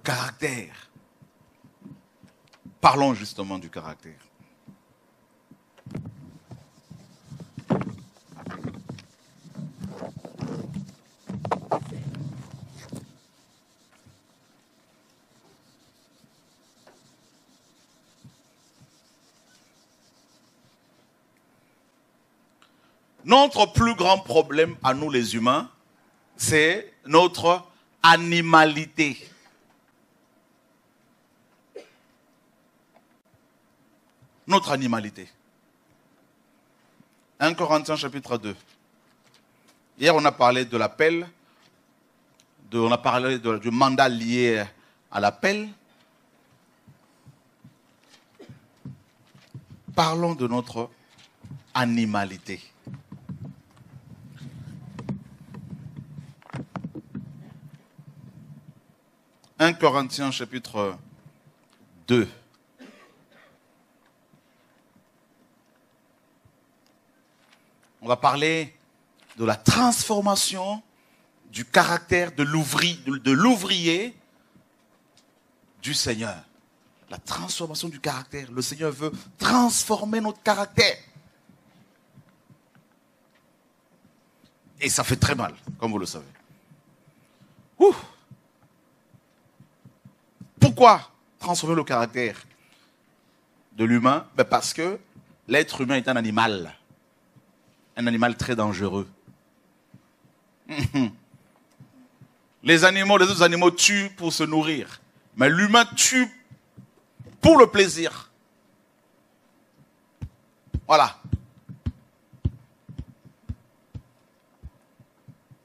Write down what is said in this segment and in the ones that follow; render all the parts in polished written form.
caractère. Parlons justement du caractère. Notre plus grand problème à nous les humains, c'est notre animalité. Notre animalité. 1 Corinthiens chapitre 2. Hier, on a parlé de l'appel, on a parlé du mandat lié à l'appel. Parlons de notre animalité. « 1 Corinthiens chapitre 2. On va parler de la transformation du caractère de l'ouvrier du Seigneur. La transformation du caractère. Le Seigneur veut transformer notre caractère. Et ça fait très mal, comme vous le savez. Ouh. Pourquoi transformer le caractère de l'humain? Parce que l'être humain est un animal très dangereux. Les autres animaux tuent pour se nourrir. Mais l'humain tue pour le plaisir. Voilà.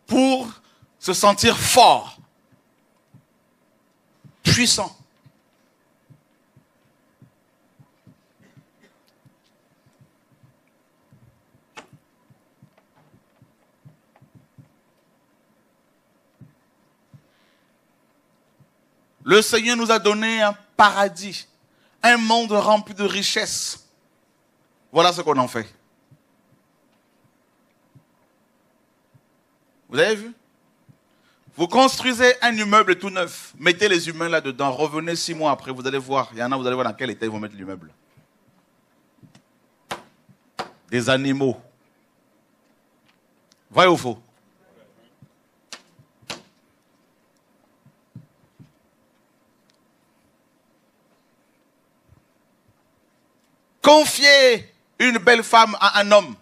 Pour se sentir fort. Puissant. Le Seigneur nous a donné un paradis, un monde rempli de richesses. Voilà ce qu'on en fait. Vous avez vu? Vous construisez un immeuble tout neuf, mettez les humains là-dedans, revenez 6 mois après, vous allez voir. Il y en a, vous allez voir dans quel état ils vont mettre l'immeuble. Des animaux. Vrai ou faux? Confiez une belle femme à un homme.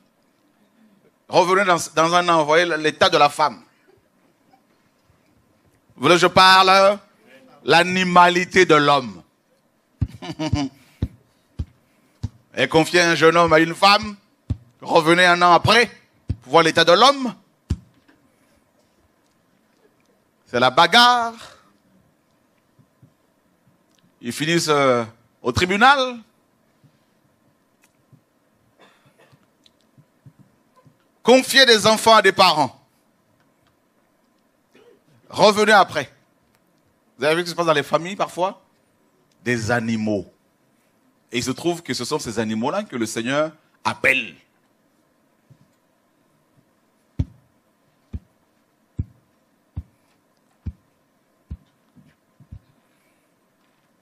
Revenez dans un an, vous voyez l'état de la femme. Vous voulez que je parle? L'animalité de l'homme. Et confier un jeune homme à une femme, revenez un an après, pour voir l'état de l'homme. C'est la bagarre. Ils finissent au tribunal. Confier des enfants à des parents. Revenez après. Vous avez vu ce qui se passe dans les familles parfois? Des animaux. Et il se trouve que ce sont ces animaux-là que le Seigneur appelle.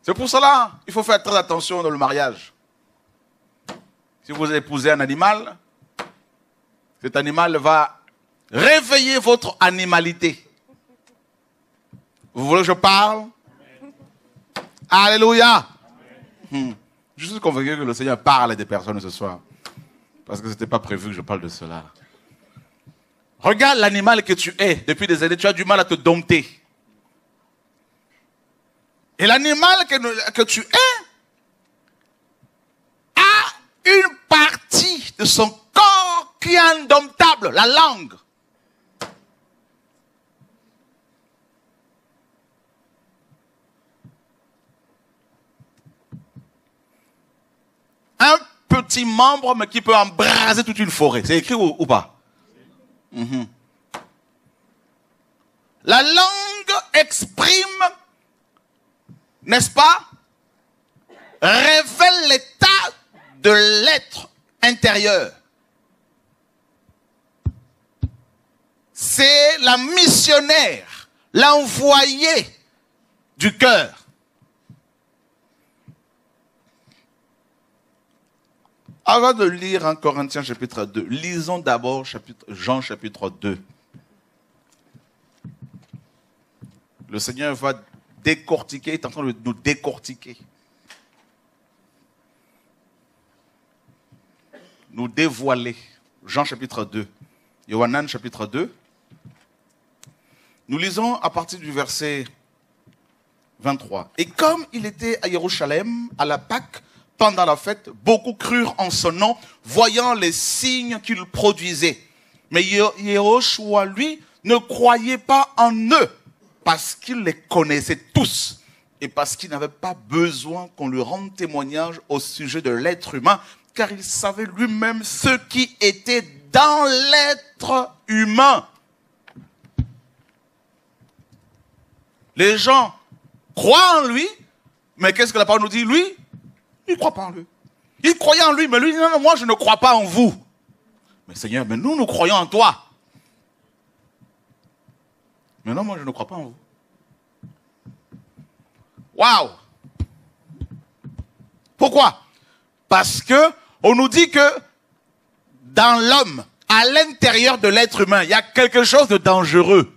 C'est pour cela qu'il faut faire très attention dans le mariage. Si vous épousez un animal, cet animal va réveiller votre animalité. Vous voulez que je parle? Amen. Alléluia. Je suis convaincu que le Seigneur parle à des personnes ce soir. Parce que ce n'était pas prévu que je parle de cela. Regarde l'animal que tu es. Depuis des années, tu as du mal à te dompter. Et l'animal que tu es a une partie de son corps qui est indomptable, la langue. Un petit membre, mais qui peut embraser toute une forêt. C'est écrit ou pas? La langue exprime, n'est-ce pas, révèle l'état de l'être intérieur. C'est la missionnaire, l'envoyée du cœur. Avant de lire 1 Corinthiens chapitre 2, lisons d'abord Jean chapitre 2. Le Seigneur va décortiquer, il est en train de nous décortiquer. Nous dévoiler. Jean chapitre 2. Yohanan chapitre 2. Nous lisons à partir du verset 23. Et comme il était à Jérusalem, à la Pâque, pendant la fête, beaucoup crurent en son nom, voyant les signes qu'il produisait. Mais Yeshua, lui, ne croyait pas en eux, parce qu'il les connaissait tous, et parce qu'il n'avait pas besoin qu'on lui rende témoignage au sujet de l'être humain, car il savait lui-même ce qui était dans l'être humain. Les gens croient en lui, mais qu'est-ce que la parole nous dit? Lui, il ne croit pas en lui. Il croyait en lui, mais lui dit non, moi je ne crois pas en vous. Mais Seigneur, mais nous croyons en toi. Mais non, moi je ne crois pas en vous. Waouh! Pourquoi? Parce que on nous dit que dans l'homme, à l'intérieur de l'être humain, il y a quelque chose de dangereux.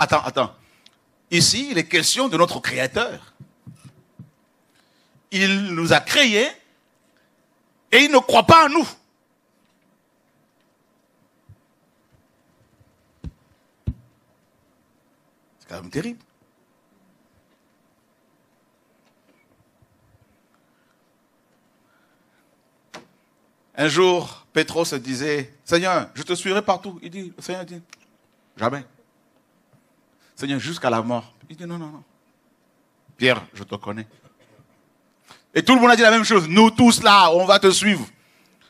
Attends. Ici, il est question de notre Créateur. Il nous a créés et il ne croit pas en nous. C'est quand même terrible. Un jour, Pétros se disait, Seigneur, je te suivrai partout. Il dit, le Seigneur dit, jamais. Seigneur, jusqu'à la mort. Il dit non. Pierre, je te connais. Et tout le monde a dit la même chose. Nous tous là, on va te suivre.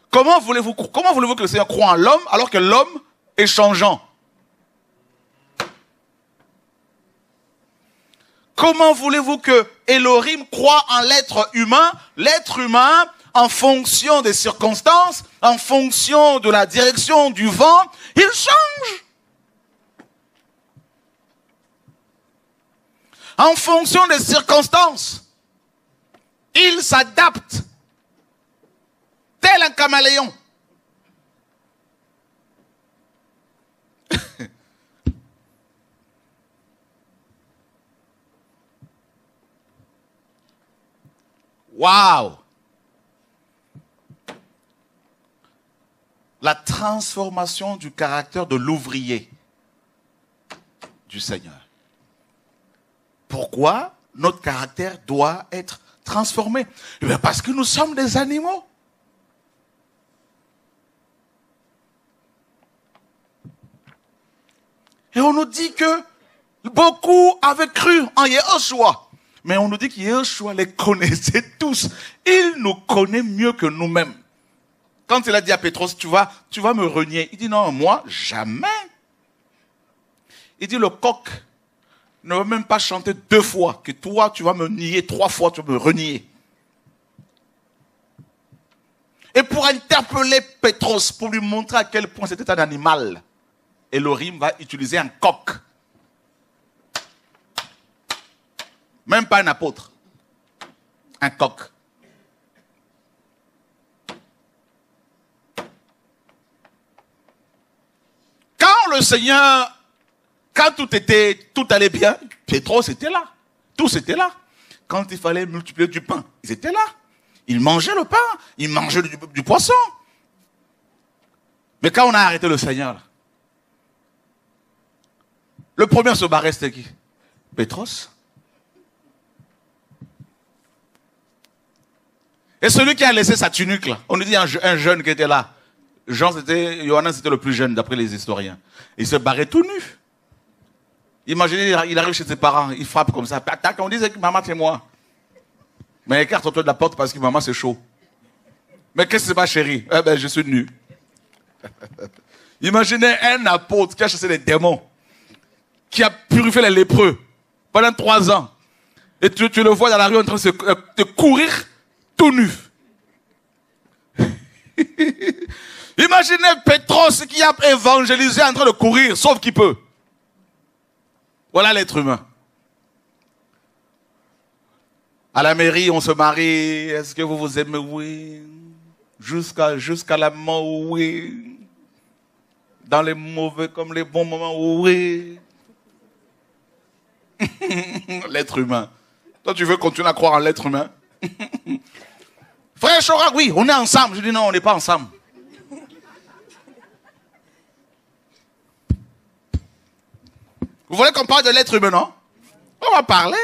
Comment voulez-vous que le Seigneur croie en l'homme alors que l'homme est changeant? Comment voulez-vous que Elohim croie en l'être humain, en fonction des circonstances, en fonction de la direction du vent, il change. En fonction des circonstances, il s'adapte, tel un caméléon. Waouh! La transformation du caractère de l'ouvrier du Seigneur. Pourquoi notre caractère doit être transformé? Eh bien parce que nous sommes des animaux. Et on nous dit que beaucoup avaient cru en Yeshua. Mais on nous dit que Yeshua les connaissait tous. Il nous connaît mieux que nous-mêmes. Quand il a dit à Pétros, tu vas me renier. Il dit non, moi, jamais. Il dit le coq ne va même pas chanter 2 fois, que toi, tu vas me nier 3 fois, tu vas me renier. Et pour interpeller Pétros, pour lui montrer à quel point c'était un animal, Elohim va utiliser un coq. Même pas un apôtre. Un coq. Quand le Seigneur... Quand tout allait bien, Pétros était là. Tous étaient là. Quand il fallait multiplier du pain, ils étaient là. Ils mangeaient le pain, ils mangeaient du poisson. Mais quand on a arrêté le Seigneur, le premier à se barrer, c'était qui? Pétros. Et celui qui a laissé sa tunique, là, on nous dit un jeune qui était là. Yohanan, c'était le plus jeune, d'après les historiens. Il se barrait tout nu. Imaginez, il arrive chez ses parents, il frappe comme ça. Tac, on dit que maman, c'est moi. Mais écarte-toi de la porte parce que maman, c'est chaud. Mais qu'est-ce que c'est pas, chérie? Eh ben, je suis nu. Imaginez un apôtre qui a chassé les démons, qui a purifié les lépreux pendant 3 ans. Et tu le vois dans la rue en train de courir tout nu. Imaginez Pétros qui a évangélisé en train de courir, sauf qu'il peut. Voilà l'être humain. À la mairie, on se marie. Est-ce que vous vous aimez? Oui. Jusqu'à la mort, oui. Dans les mauvais comme les bons moments, oui. L'être humain. Toi, tu veux continuer à croire en l'être humain? Frère Chorak, oui, on est ensemble. Je dis non, on n'est pas ensemble. Vous voulez qu'on parle de l'être humain, non? On va parler.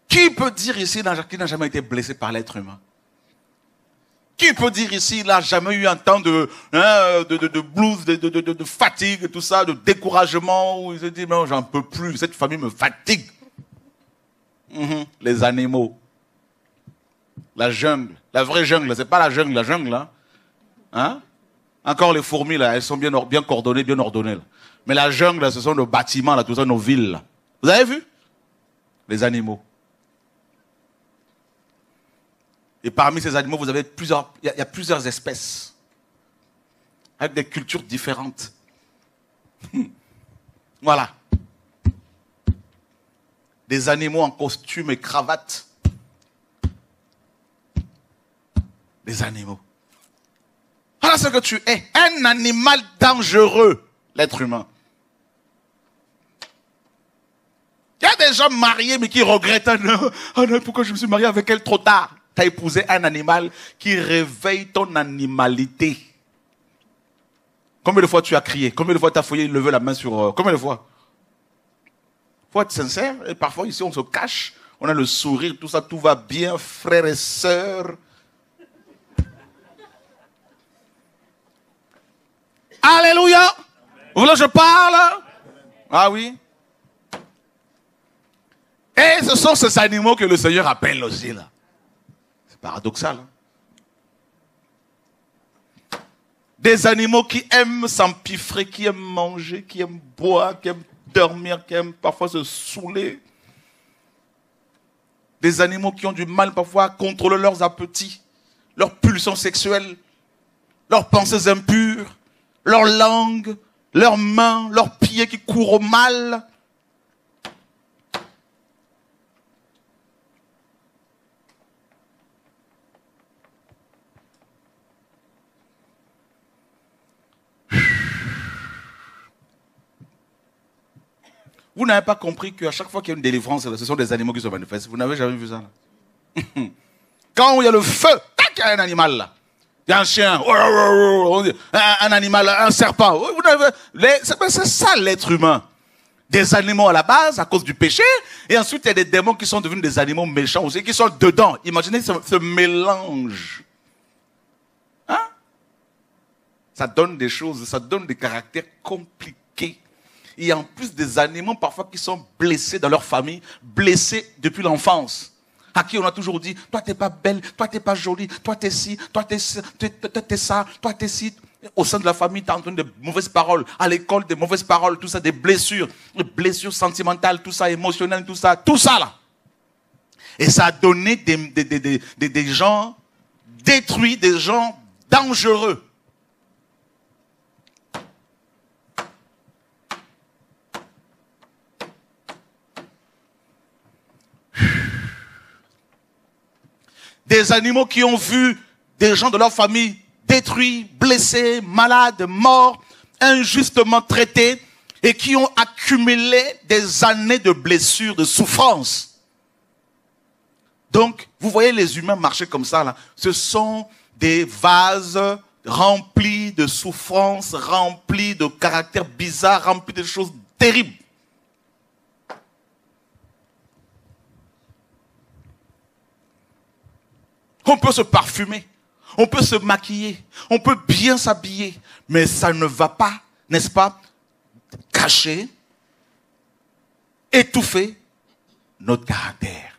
Qui peut dire ici qu'il n'a jamais été blessé par l'être humain? Qui peut dire ici qu'il n'a jamais eu un temps de blues, de fatigue, tout ça, de découragement, où il se dit non, j'en peux plus, cette famille me fatigue. Les animaux. La jungle. La vraie jungle, c'est pas la jungle, là. Hein? Encore les fourmis, là, elles sont bien coordonnées, bien ordonnées. Là. Mais la jungle, là, ce sont nos bâtiments, là, tout ça, nos villes. Là. Vous avez vu? Les animaux. Et parmi ces animaux, vous avez il y a plusieurs espèces. Avec des cultures différentes. Voilà. Des animaux en costume et cravate. Des animaux. Voilà ce que tu es. Un animal dangereux, l'être humain. Il y a des gens mariés mais qui regrettent. Oh non, pourquoi je me suis marié avec elle trop tard? Tu as épousé un animal qui réveille ton animalité. Combien de fois tu as crié? Combien de fois tu as fouillé, levé la main sur... Combien de fois? Il faut être sincère. Et parfois ici on se cache. On a le sourire, tout ça, tout va bien, frères et sœurs. Alléluia. Vous voulez que je parle? Ah oui. Et ce sont ces animaux que le Seigneur appelle aussi là. C'est paradoxal. Hein? Des animaux qui aiment s'empiffrer, qui aiment manger, qui aiment boire, qui aiment dormir, qui aiment parfois se saouler. Des animaux qui ont du mal parfois à contrôler leurs appétits, leurs pulsions sexuelles, leurs pensées impures, leur langue, leurs mains, leurs pieds qui courent au mal. Vous n'avez pas compris qu'à chaque fois qu'il y a une délivrance, ce sont des animaux qui se manifestent. Vous n'avez jamais vu ça là? Quand il y a le feu, tac, il y a un animal là. Il y a un chien, un animal, un serpent. C'est ça l'être humain. Des animaux à la base à cause du péché. Et ensuite, il y a des démons qui sont devenus des animaux méchants aussi, qui sont dedans. Imaginez ce mélange. Hein? Ça donne des choses, ça donne des caractères compliqués. Il y a en plus des animaux parfois qui sont blessés dans leur famille, blessés depuis l'enfance. À qui on a toujours dit, toi t'es pas belle, toi t'es pas jolie, toi t'es ci, toi t'es ça, toi t'es ci. Au sein de la famille, tu as entendu de mauvaises paroles. À l'école, des mauvaises paroles, tout ça, des blessures sentimentales, tout ça, émotionnelles, tout ça là. Et ça a donné des gens détruits, des gens dangereux. Des animaux qui ont vu des gens de leur famille détruits, blessés, malades, morts, injustement traités et qui ont accumulé des années de blessures, de souffrances. Donc, vous voyez les humains marcher comme ça, là. Ce sont des vases remplis de souffrances, remplis de caractères bizarres, remplis de choses terribles. On peut se parfumer, on peut se maquiller, on peut bien s'habiller, mais ça ne va pas, n'est-ce pas, cacher, étouffer notre caractère.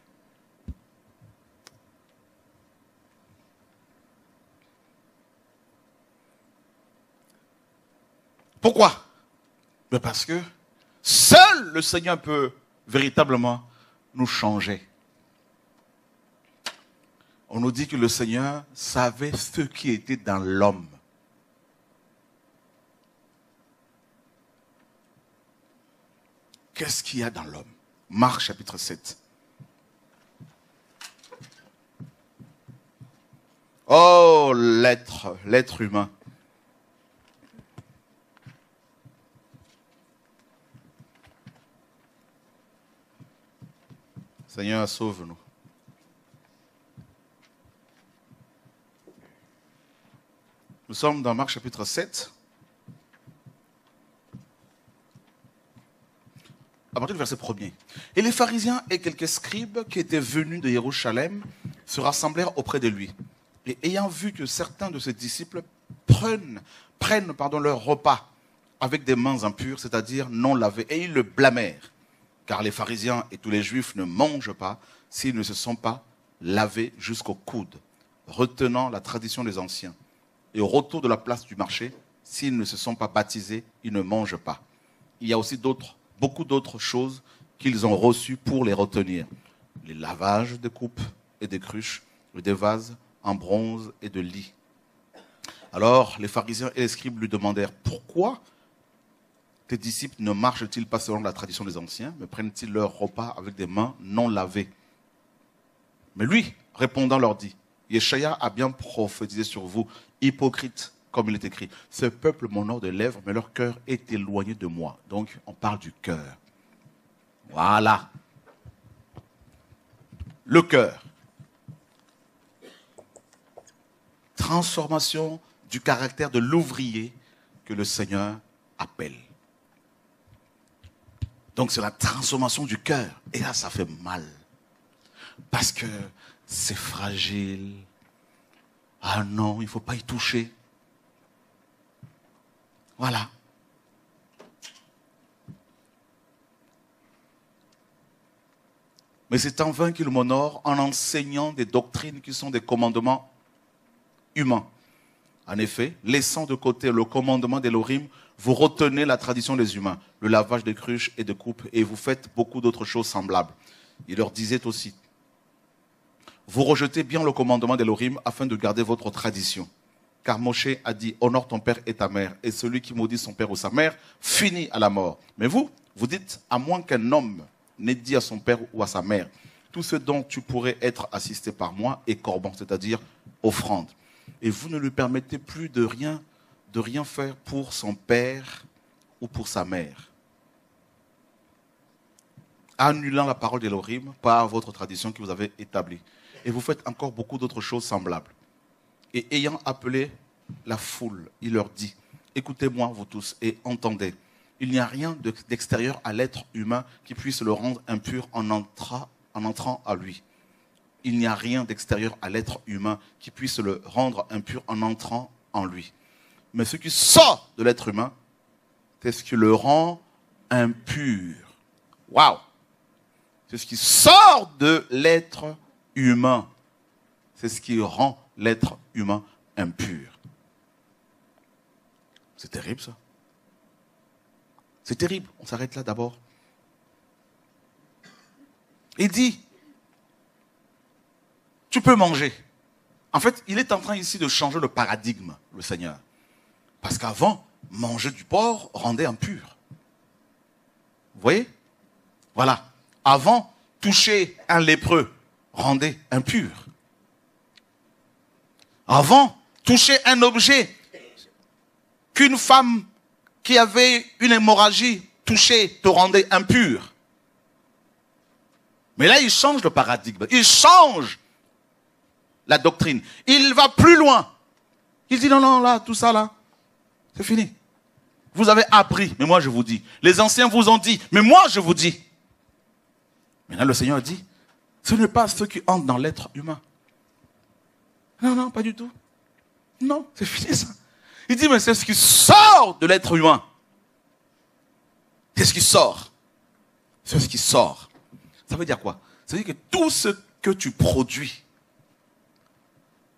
Pourquoi? Mais parce que seul le Seigneur peut véritablement nous changer. On nous dit que le Seigneur savait ce qui était dans l'homme. Qu'est-ce qu'il y a dans l'homme? Marc chapitre 7. Oh, l'être humain. Seigneur, sauve-nous. Nous sommes dans Marc chapitre 7. À partir du verset 1er. Et les pharisiens et quelques scribes qui étaient venus de Jérusalem se rassemblèrent auprès de lui. Et ayant vu que certains de ses disciples prennent leur repas avec des mains impures, c'est-à-dire non lavées, et ils le blâmèrent. Car les pharisiens et tous les juifs ne mangent pas s'ils ne se sont pas lavés jusqu'au coude, retenant la tradition des anciens. Et au retour de la place du marché, s'ils ne se sont pas baptisés, ils ne mangent pas. Il y a aussi beaucoup d'autres choses qu'ils ont reçues pour les retenir. Les lavages de coupes et de cruches, et des vases en bronze et de lit. Alors les pharisiens et les scribes lui demandèrent: pourquoi tes disciples ne marchent-ils pas selon la tradition des anciens, mais prennent-ils leur repas avec des mains non lavées? Mais lui, répondant, leur dit: Yeshaya a bien prophétisé sur vous, hypocrites, comme il est écrit. Ce peuple m'honore de lèvres, mais leur cœur est éloigné de moi. Donc, on parle du cœur. Voilà. Le cœur. Transformation du caractère de l'ouvrier que le Seigneur appelle. Donc, c'est la transformation du cœur. Et là, ça fait mal. Parce que c'est fragile. Ah non, il ne faut pas y toucher. Voilà. Mais c'est en vain qu'il m'honore en enseignant des doctrines qui sont des commandements humains. En effet, laissant de côté le commandement d'Élohim, vous retenez la tradition des humains, le lavage des cruches et de coupes, et vous faites beaucoup d'autres choses semblables. Il leur disait aussi: vous rejetez bien le commandement d'Élohim afin de garder votre tradition. Car Moshe a dit: honore ton père et ta mère, et celui qui maudit son père ou sa mère finit à la mort. Mais vous dites: à moins qu'un homme n'ait dit à son père ou à sa mère, tout ce dont tu pourrais être assisté par moi est corban, c'est-à-dire offrande. Et vous ne lui permettez plus de rien faire pour son père ou pour sa mère, annulant la parole d'Élohim par votre tradition que vous avez établie. Et vous faites encore beaucoup d'autres choses semblables. Et ayant appelé la foule, il leur dit: écoutez-moi vous tous et entendez. Il n'y a rien d'extérieur à l'être humain qui puisse le rendre impur en entrant à lui. Il n'y a rien d'extérieur à l'être humain qui puisse le rendre impur en entrant en lui. Mais ce qui sort de l'être humain, c'est ce qui le rend impur. Waouh! C'est ce qui sort de l'être humain. C'est ce qui rend l'être humain impur. C'est terrible ça. C'est terrible. On s'arrête là d'abord. Il dit: tu peux manger. En fait, il est en train ici de changer le paradigme, le Seigneur. Parce qu'avant, manger du porc rendait impur. Vous voyez? Voilà. Avant, toucher un lépreux rendait impur. Avant, toucher un objet qu'une femme qui avait une hémorragie touchée te rendait impur. Mais là, il change le paradigme. Il change la doctrine. Il va plus loin. Il dit: non, non, là, tout ça, là, c'est fini. Vous avez appris, mais moi je vous dis. Les anciens vous ont dit, mais moi je vous dis. Maintenant, le Seigneur dit: ce n'est pas ceux qui entrent dans l'être humain. Non, non, pas du tout. Non, c'est fini ça. Il dit: mais c'est ce qui sort de l'être humain. C'est ce qui sort. C'est ce qui sort. Ça veut dire quoi? Ça veut dire que tout ce que tu produis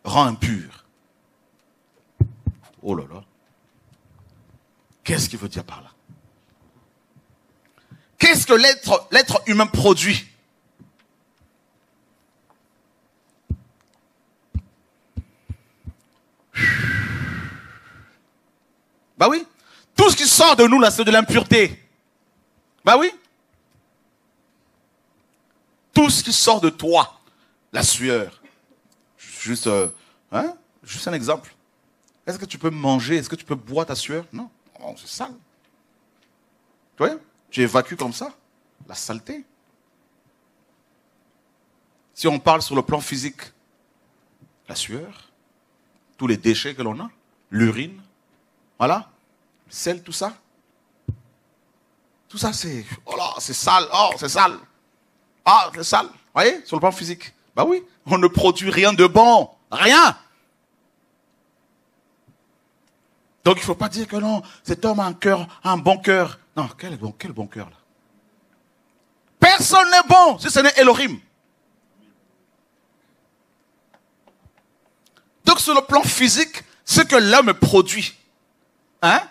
rend impur. Oh là là. Qu'est-ce qu'il veut dire par là? Qu'est-ce que l'être humain produit? Bah oui. Tout ce qui sort de nous, là, c'est de l'impureté. Bah oui. Tout ce qui sort de toi, la sueur. Juste un exemple. Est-ce que tu peux manger? Est-ce que tu peux boire ta sueur? Non. Oh, c'est sale. Tu vois? Tu évacues comme ça la saleté. Si on parle sur le plan physique, la sueur, tous les déchets que l'on a, l'urine, voilà, le sel, tout ça. Tout ça, c'est, oh là, c'est sale, oh, c'est sale. Ah, c'est sale. Vous voyez, sur le plan physique. Bah oui, on ne produit rien de bon. Rien. Donc il ne faut pas dire que non, cet homme a un bon cœur. Non, quel bon cœur là. Personne n'est bon si ce n'est Elohim. Donc sur le plan physique, ce que l'homme produit,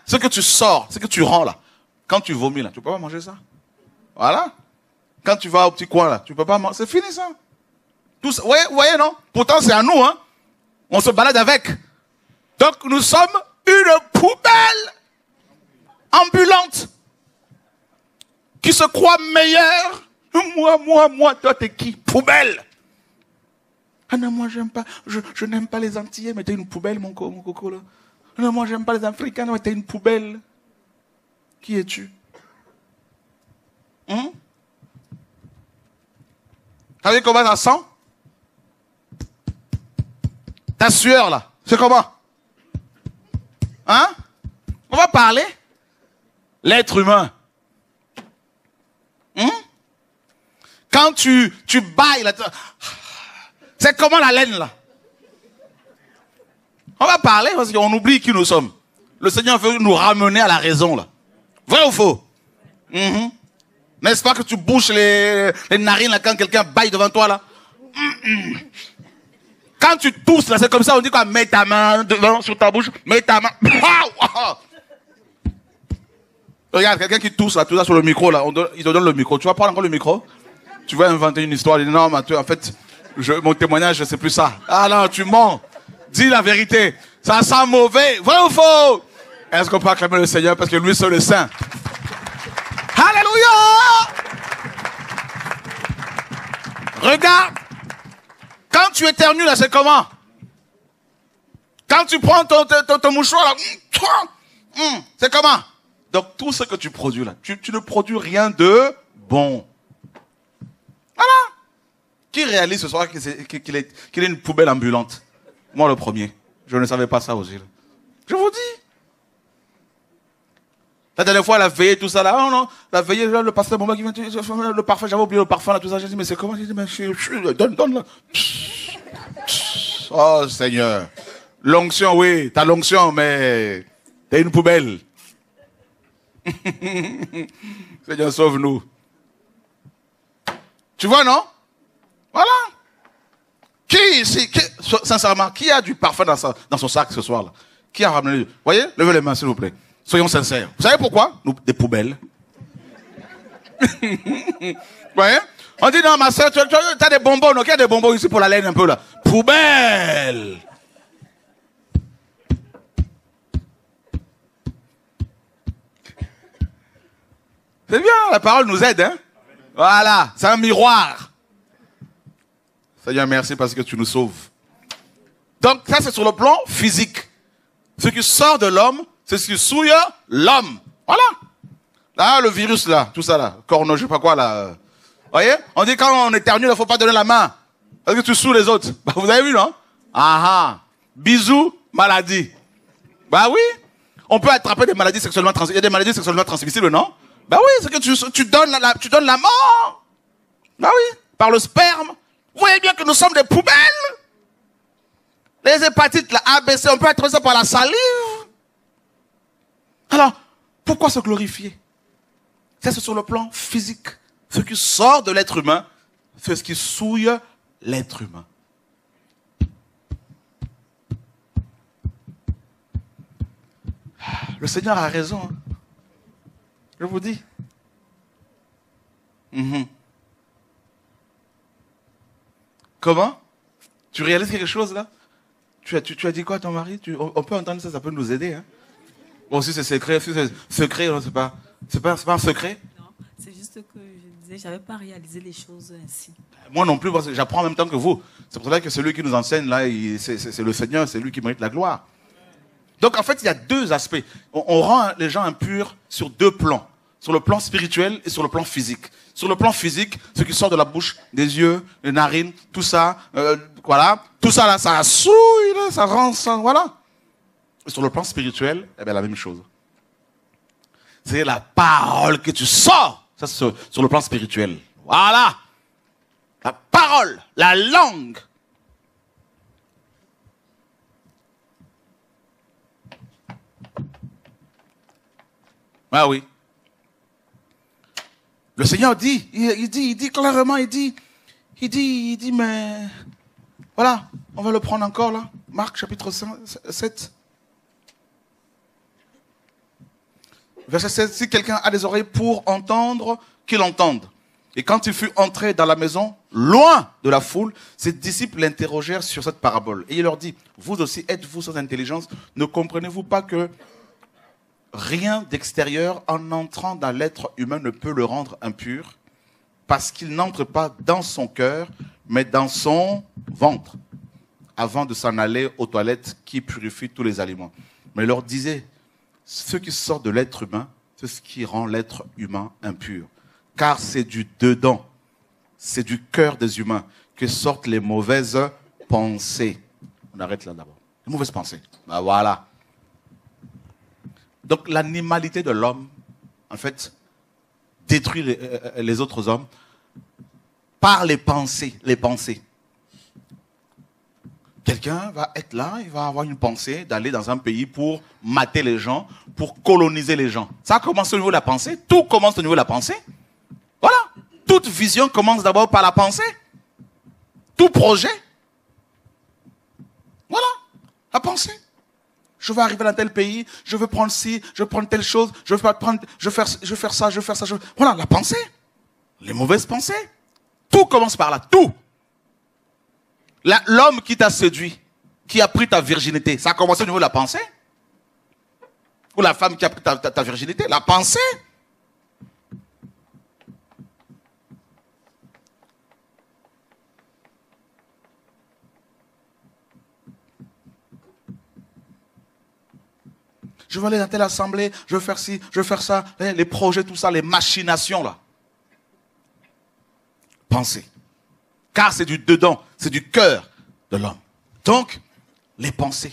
ce que tu sors, ce que tu rends là, quand tu vomis là, tu ne peux pas manger ça. Voilà. Quand tu vas au petit coin là, tu ne peux pas manger. C'est fini ça. Tout ça. Vous voyez non? Pourtant c'est à nous, hein. On se balade avec. Donc nous sommes une poubelle ambulante qui se croit meilleure. Moi, toi t'es qui? Poubelle. Ah non, moi j'aime pas, je n'aime pas les Antillais, mais t'es une poubelle mon coco là. Non, moi j'aime pas les Africains, mais t'es une poubelle. Qui es-tu? Vous savez comment ça sent? Ta sueur là, c'est comment? On va parler. L'être humain. Quand tu bailles là, c'est comment la laine là? On va parler parce qu'on oublie qui nous sommes. Le Seigneur veut nous ramener à la raison là. Vrai ou faux? N'est-ce pas que tu bouches les narines là quand quelqu'un baille devant toi là? Quand tu tousses là, c'est comme ça, on dit quoi? Mets ta main devant sur ta bouche, mets ta main. Regarde, quelqu'un qui tousse là, tout ça sur le micro là, il te donne le micro. Tu vas prendre encore le micro? Tu vas inventer une histoire. Il dit non, Mathieu, en fait, mon témoignage, c'est plus ça. Ah non, tu mens. Dis la vérité. Ça sent mauvais. Vrai ou faux? Est-ce qu'on peut acclamer le Seigneur parce que lui seul est saint? Alléluia! Regarde. Quand tu éternues là, c'est comment? Quand tu prends ton mouchoir là, c'est comment? Donc tout ce que tu produis là, tu ne produis rien de bon. Voilà. Qui réalise ce soir qu'il est une poubelle ambulante? Moi le premier. Je ne savais pas ça aussi. Je vous dis. La dernière fois, la veillée, tout ça là, oh non, la veillée, là, le pasteur, qui vient, le parfum, j'avais oublié le parfum là, tout ça. J'ai dit, mais c'est comment? J'ai dit, mais donne là. Oh Seigneur. L'onction, oui, t'as l'onction, mais t'es une poubelle. Seigneur, sauve-nous. Tu vois, non? Voilà. Qui ici, sincèrement, qui a du parfum dans son sac ce soir-là? Qui a ramené? Voyez? Levez les mains, s'il vous plaît. Soyons sincères. Vous savez pourquoi? Nous, des poubelles. Vous voyez? On dit, non, ma soeur, tu as des bonbons. Donc, il y a des bonbons ici pour la laine un peu là. Poubelle! C'est bien, la parole nous aide, hein? Voilà, c'est un miroir. Seigneur, merci parce que tu nous sauves. Donc, ça, c'est sur le plan physique. Ce qui sort de l'homme, c'est ce qui souille l'homme. Voilà. Là, le virus, là, tout ça, là, corno, je sais pas quoi, là. Voyez? On dit quand on éternue, il ne faut pas donner la main. Parce que tu saoules les autres. Bah, vous avez vu, non? Bisous, maladie. Bah oui. On peut attraper des maladies sexuellement transmissibles. Il y a des maladies sexuellement transmissibles, non? Bah oui, c'est que tu donnes la mort. Bah oui, par le sperme. Vous voyez bien que nous sommes des poubelles. Les hépatites, la ABC, on peut attraper ça par la salive. Alors, pourquoi se glorifier? Ça, c'est sur le plan physique. Ce qui sort de l'être humain, c'est ce qui souille l'être humain. Le Seigneur a raison. Hein. Je vous dis. Mhm. Comment? Tu réalises quelque chose là? Tu as dit quoi à ton mari? On peut entendre ça, ça peut nous aider. Hein? Bon, si c'est secret, c'est pas un secret. Non, c'est juste que je disais, j'avais pas réalisé les choses ainsi. Moi non plus, parce que j'apprends en même temps que vous. C'est pour cela que celui qui nous enseigne là, c'est le Seigneur, c'est lui qui mérite la gloire. Donc en fait, il y a deux aspects. On rend les gens impurs sur deux plans. Sur le plan spirituel et sur le plan physique. Sur le plan physique, ce qui sort de la bouche, des yeux, des narines, tout ça, voilà. Tout ça là, ça souille, là, ça rend ça, voilà. Et sur le plan spirituel, eh bien la même chose. C'est la parole que tu sors. Ça, c'est sur le plan spirituel. Voilà. La parole, la langue. Ah oui. Le Seigneur dit, il dit clairement, il dit, mais voilà, on va le prendre encore là. Marc chapitre 7. Verset 16, si quelqu'un a des oreilles pour entendre, qu'il entende. Et quand il fut entré dans la maison, loin de la foule, ses disciples l'interrogèrent sur cette parabole. Et il leur dit, vous aussi êtes-vous sans intelligence? Ne comprenez-vous pas que rien d'extérieur en entrant dans l'être humain ne peut le rendre impur, parce qu'il n'entre pas dans son cœur, mais dans son ventre, avant de s'en aller aux toilettes qui purifient tous les aliments. Mais il leur disait, ce qui sort de l'être humain, c'est ce qui rend l'être humain impur. Car c'est du dedans, c'est du cœur des humains que sortent les mauvaises pensées. On arrête là d'abord. Les mauvaises pensées. Ben voilà. Donc l'animalité de l'homme, en fait, détruit les autres hommes par les pensées. Quelqu'un va être là, il va avoir une pensée d'aller dans un pays pour mater les gens, pour coloniser les gens. Ça commence au niveau de la pensée. Tout commence au niveau de la pensée. Voilà. Toute vision commence d'abord par la pensée. Tout projet. Voilà. La pensée. Je vais arriver dans tel pays, je veux prendre ci, je veux prendre telle chose, je veux faire ça. Voilà, la pensée. Les mauvaises pensées. Tout commence par là. Tout. L'homme qui t'a séduit, qui a pris ta virginité, ça a commencé au niveau de la pensée? Ou la femme qui a pris ta virginité? La pensée? Je veux aller dans telle assemblée, je veux faire ci, je veux faire ça, les projets, tout ça, les machinations là. Pensée. Car c'est du dedans, c'est du cœur de l'homme. Donc, les pensées.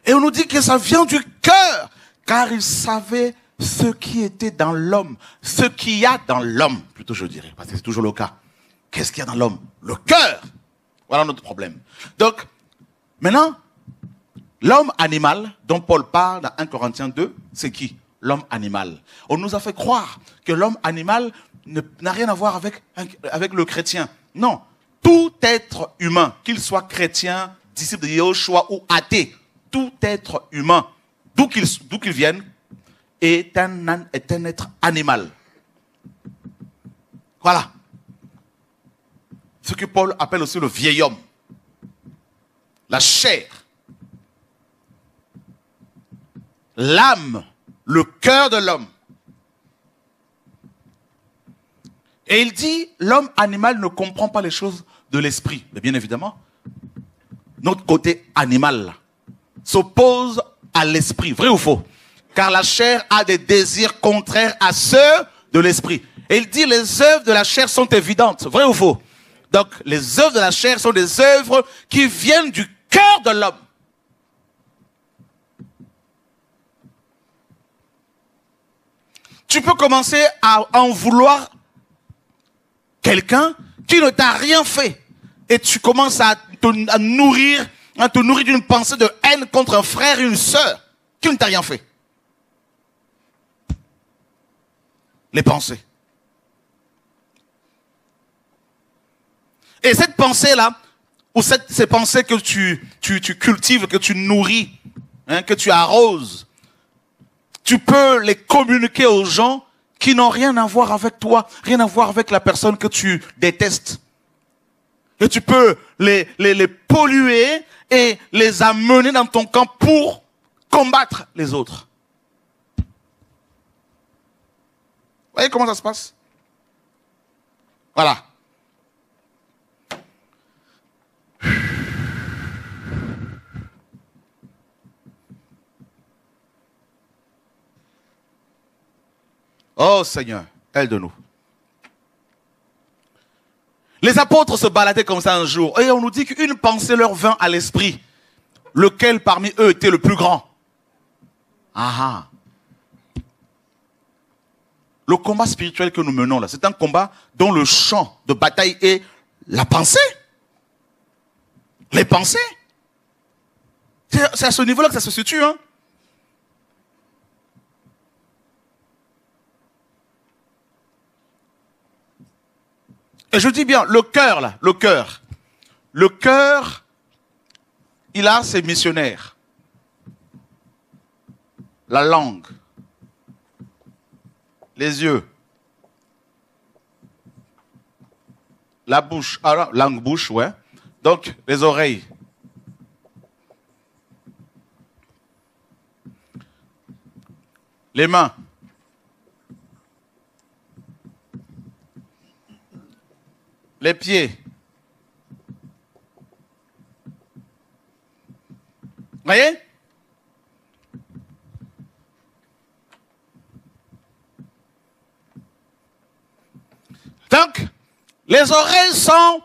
Et on nous dit que ça vient du cœur, car il savait ce qui était dans l'homme, ce qu'il y a dans l'homme, plutôt je dirais, parce que c'est toujours le cas. Qu'est-ce qu'il y a dans l'homme? Le cœur. Voilà notre problème. Donc, maintenant, l'homme animal dont Paul parle dans 1 Corinthiens 2, c'est qui? L'homme animal. On nous a fait croire que l'homme animal n'a rien à voir avec le chrétien. Non. Tout être humain, qu'il soit chrétien, disciple de Yahushua ou athée, tout être humain, d'où qu'il vienne, est un être animal. Voilà. Ce que Paul appelle aussi le vieil homme. La chair. L'âme, le cœur de l'homme. Et il dit, l'homme animal ne comprend pas les choses de l'esprit. Mais bien évidemment, notre côté animal s'oppose à l'esprit. Vrai ou faux? Car la chair a des désirs contraires à ceux de l'esprit. Et il dit, les œuvres de la chair sont évidentes. Vrai ou faux? Donc, les œuvres de la chair sont des œuvres qui viennent du cœur de l'homme. Tu peux commencer à en vouloir quelqu'un qui ne t'a rien fait. Et tu commences à te nourrir d'une pensée de haine contre un frère et une sœur qui ne t'a rien fait. Les pensées. Et cette pensée-là, ou ces pensées que tu cultives, que tu nourris, hein, que tu arroses, tu peux les communiquer aux gens qui n'ont rien à voir avec toi, rien à voir avec la personne que tu détestes. Et tu peux les polluer et les amener dans ton camp pour combattre les autres. Vous voyez comment ça se passe? Voilà. Oh Seigneur, aide-nous. Les apôtres se baladaient comme ça un jour et on nous dit qu'une pensée leur vint à l'esprit. Lequel parmi eux était le plus grand? Ah. Le combat spirituel que nous menons là, c'est un combat dont le champ de bataille est la pensée. Les pensées. C'est à ce niveau-là que ça se situe, hein. Et je dis bien, le cœur là, le cœur, il a ses missionnaires. La langue, les yeux, la bouche, alors langue, bouche, ouais. Donc les oreilles. Les mains. Les pieds. Voyez? Donc, les oreilles sont,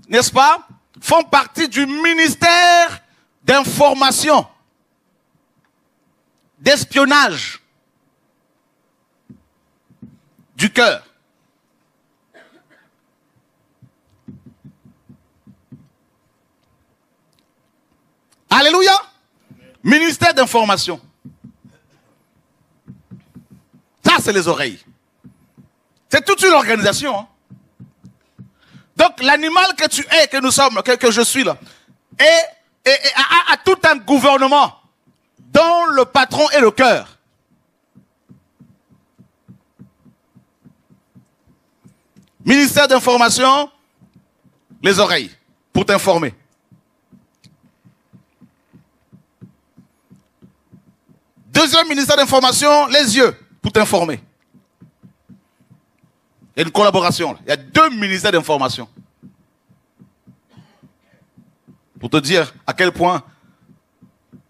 n'est-ce pas, font partie du ministère d'information, d'espionnage du cœur. Alléluia. Ministère d'information. Ça, c'est les oreilles. C'est toute une organisation. Hein. Donc, l'animal que tu es, que nous sommes, que je suis là, a tout un gouvernement dont le patron est le cœur. Ministère d'information, les oreilles, pour t'informer. Deuxième ministère d'information, les yeux, pour t'informer. Il y a une collaboration. Il y a deux ministères d'information. Pour te dire à quel point,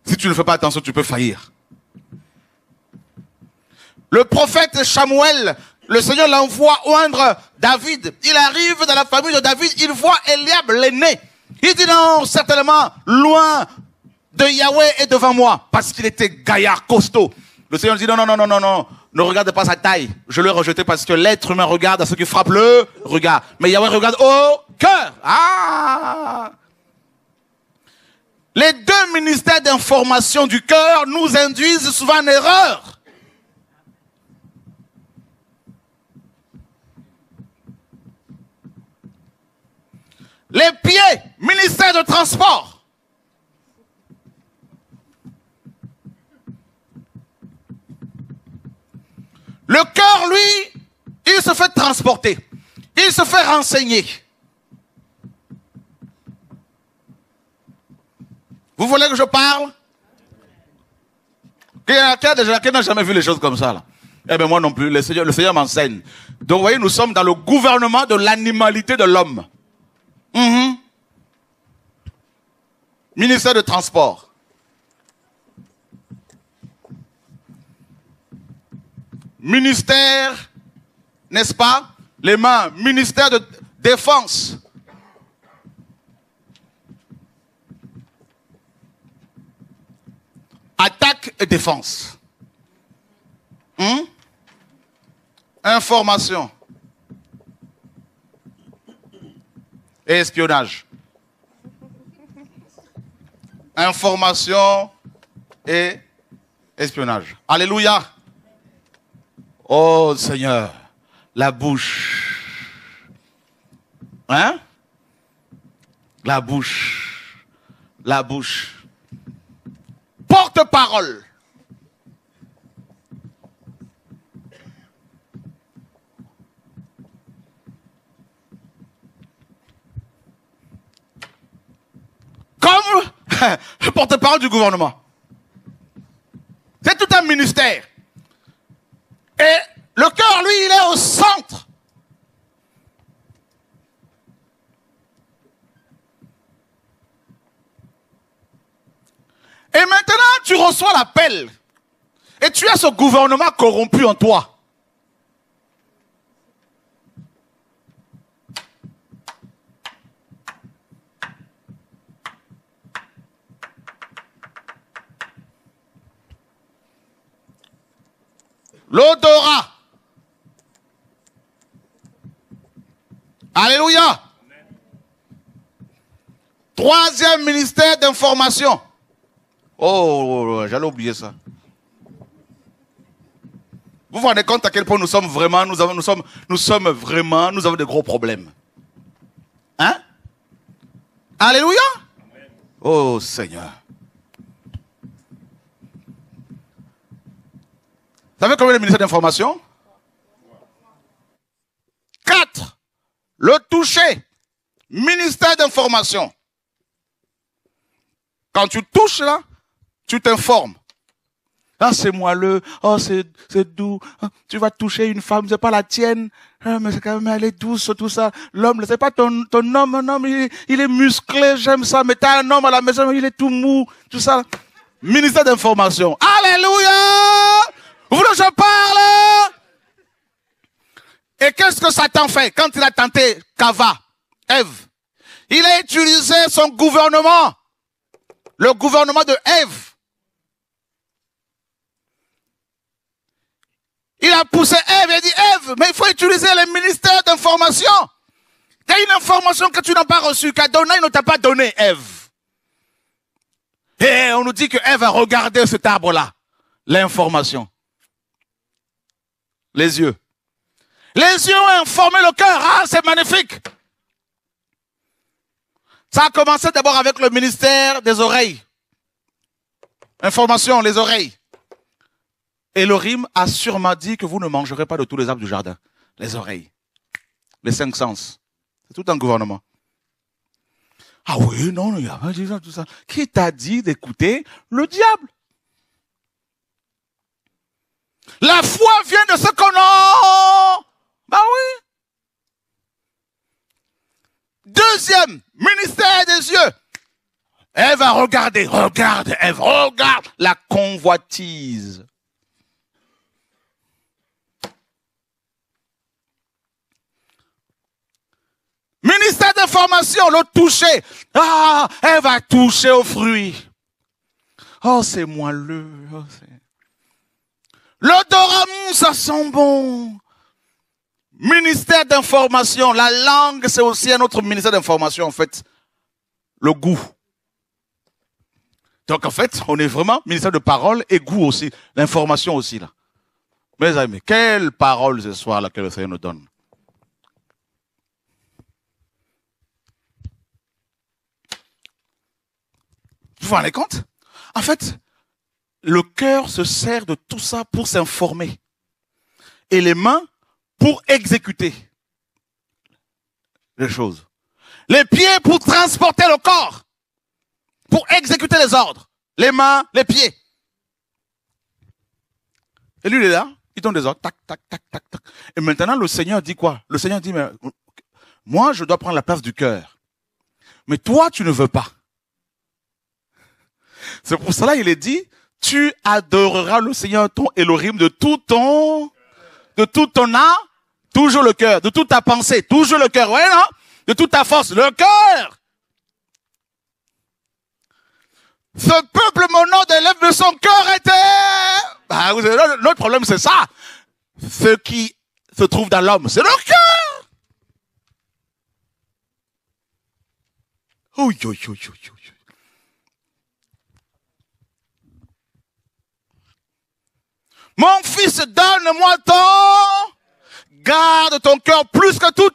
si tu ne fais pas attention, tu peux faillir. Le prophète Samuel, le Seigneur l'envoie oindre David. Il arrive dans la famille de David, il voit Eliab l'aîné. Il dit non, certainement, loin de Yahweh est devant moi, parce qu'il était gaillard, costaud. Le Seigneur dit non, ne regarde pas sa taille. Je l'ai rejeté parce que l'être humain regarde à ce qui frappe le regard. Mais Yahweh regarde au cœur. Ah! Les deux ministères d'information du cœur nous induisent souvent en erreur. Les pieds, ministère de transport. Le cœur, lui, il se fait transporter. Il se fait renseigner. Vous voulez que je parle? Qui n'a jamais vu les choses comme ça, là? Eh bien, moi non plus. Le Seigneur m'enseigne. Donc, vous voyez, nous sommes dans le gouvernement de l'animalité de l'homme. Ministère de transport. Ministère, n'est-ce pas? Les mains, ministère de défense. Attaque et défense. Information. Et espionnage. Information et espionnage. Alléluia. Oh Seigneur, la bouche. Hein? La bouche. La bouche. Porte-parole. Comme le porte-parole du gouvernement. C'est tout un ministère. Et le cœur, lui, il est au centre. Et maintenant, tu reçois l'appel. Et tu as ce gouvernement corrompu en toi. L'odorat. Alléluia. Troisième ministère d'information. Oh, j'allais oublier ça. Vous vous rendez compte à quel point nous avons des gros problèmes. Hein? Alléluia. Oh Seigneur. Vous savez combien de ministères d'information? 4. Le toucher. Ministère d'information. Quand tu touches là, tu t'informes. Ah, c'est moelleux. Oh, c'est doux. Tu vas toucher une femme, c'est pas la tienne. Ah, mais c'est quand même, elle est douce, tout ça. L'homme, c'est pas ton homme. Un homme, il est musclé, j'aime ça. Mais t'as un homme à la maison, il est tout mou, tout ça. Ministère d'information. Alléluia! Vous voulez que je parle? Et qu'est-ce que Satan fait quand il a tenté Cava, Ève? Il a utilisé son gouvernement. Le gouvernement de Ève. Il a poussé Ève et dit, Ève, mais il faut utiliser les ministères d'information. Il y a une information que tu n'as pas reçue, qu'Adonai ne t'a pas donnée, Ève. Et on nous dit que Ève a regardé cet arbre-là. L'information. Les yeux. Les yeux ont informé le cœur. Ah, c'est magnifique. Ça a commencé d'abord avec le ministère des oreilles. Information, les oreilles. Elohim a sûrement dit que vous ne mangerez pas de tous les arbres du jardin. Les oreilles. Les 5 sens. C'est tout un gouvernement. Ah oui, non, il n'y a pas de tout ça. Qui t'a dit d'écouter le diable? La foi vient de ce qu'on a. Bah oui. Deuxième, ministère des yeux. Ève a regardé, regarde, Ève, regarde la convoitise. Ministère d'information, le toucher. Ah, Ève a touché au fruit. Oh, c'est moelleux. Oh, l'odorat, ça sent bon. Ministère d'information. La langue, c'est aussi un autre ministère d'information, en fait. Le goût. Donc, en fait, on est vraiment ministère de parole et goût aussi. L'information aussi, là. Mes amis, quelle parole ce soir, là, que le Seigneur nous donne. Vous vous rendez compte? En fait, le cœur se sert de tout ça pour s'informer. Et les mains pour exécuter les choses. Les pieds pour transporter le corps. Pour exécuter les ordres. Les mains, les pieds. Et lui, il est là, il donne des ordres. Tac, tac, tac, tac, tac. Et maintenant, le Seigneur dit quoi? Le Seigneur dit, mais moi, je dois prendre la place du cœur. Mais toi, tu ne veux pas. C'est pour cela qu'il est dit, tu adoreras le Seigneur ton Elohim de tout ton âme, toujours le cœur, de toute ta pensée, toujours le cœur, ouais, non? De toute ta force, le cœur. Ce peuple, mon nom d'élève de son cœur était... Bah, notre problème, c'est ça. Ce qui se trouve dans l'homme, c'est le cœur. Oui. Mon fils, donne-moi ton... Garde ton cœur plus que tout,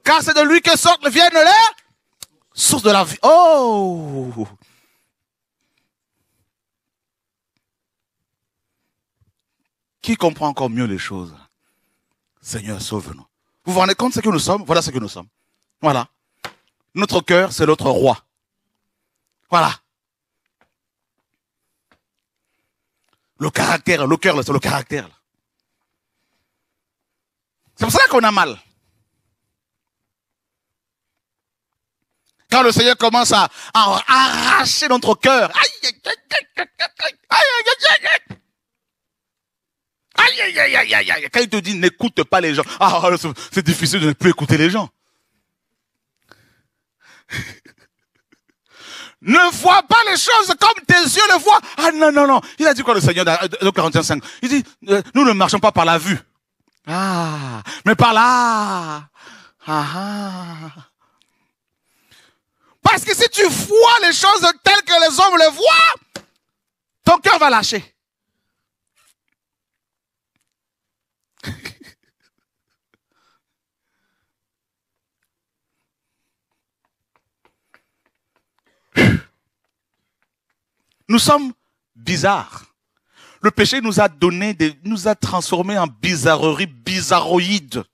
car c'est de lui que sortent viennent les Source de la vie. Oh! Qui comprend encore mieux les choses? Seigneur, sauve-nous. Vous vous rendez compte de ce que nous sommes? Voilà ce que nous sommes. Voilà. Notre cœur, c'est notre roi. Voilà. Le caractère, le cœur, c'est le caractère. C'est pour ça qu'on a mal. Quand le Seigneur commence à arracher notre cœur, aïe, aïe, aïe, aïe, aïe, aïe, aïe, quand il te dit n'écoute pas les gens, c'est difficile de ne plus écouter les gens. Ne vois pas les choses comme tes yeux le voient. Ah non, non, non. Il a dit quoi le Seigneur dans Corinthiens 5? Il dit, nous ne marchons pas par la vue. Ah, mais par là. Parce que si tu vois les choses telles que les hommes les voient, ton cœur va lâcher. Nous sommes bizarres. Le péché nous a nous a transformés en bizarreries, bizarroïdes.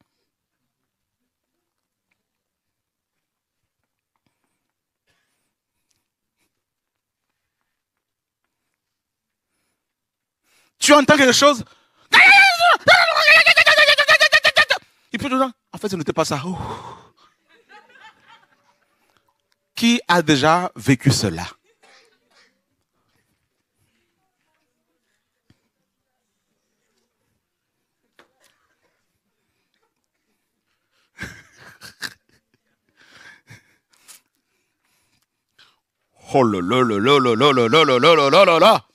Tu entends quelque chose? Il peut te dire, en fait, ce n'était pas ça. Qui a déjà vécu cela? Oh là là là là là là là là là là là là là.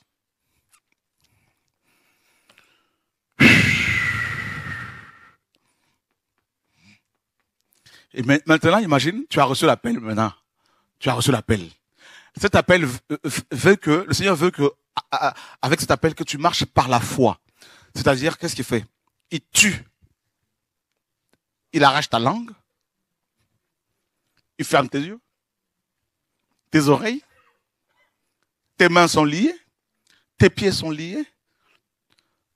Et maintenant, imagine, tu as reçu l'appel maintenant. Tu as reçu l'appel. Cet appel veut que, le Seigneur veut que, avec cet appel, que tu marches par la foi. C'est-à-dire, qu'est-ce qu'il fait? Il tue. Il arrache ta langue. Il ferme tes yeux. Tes oreilles. Tes mains sont liées. Tes pieds sont liés.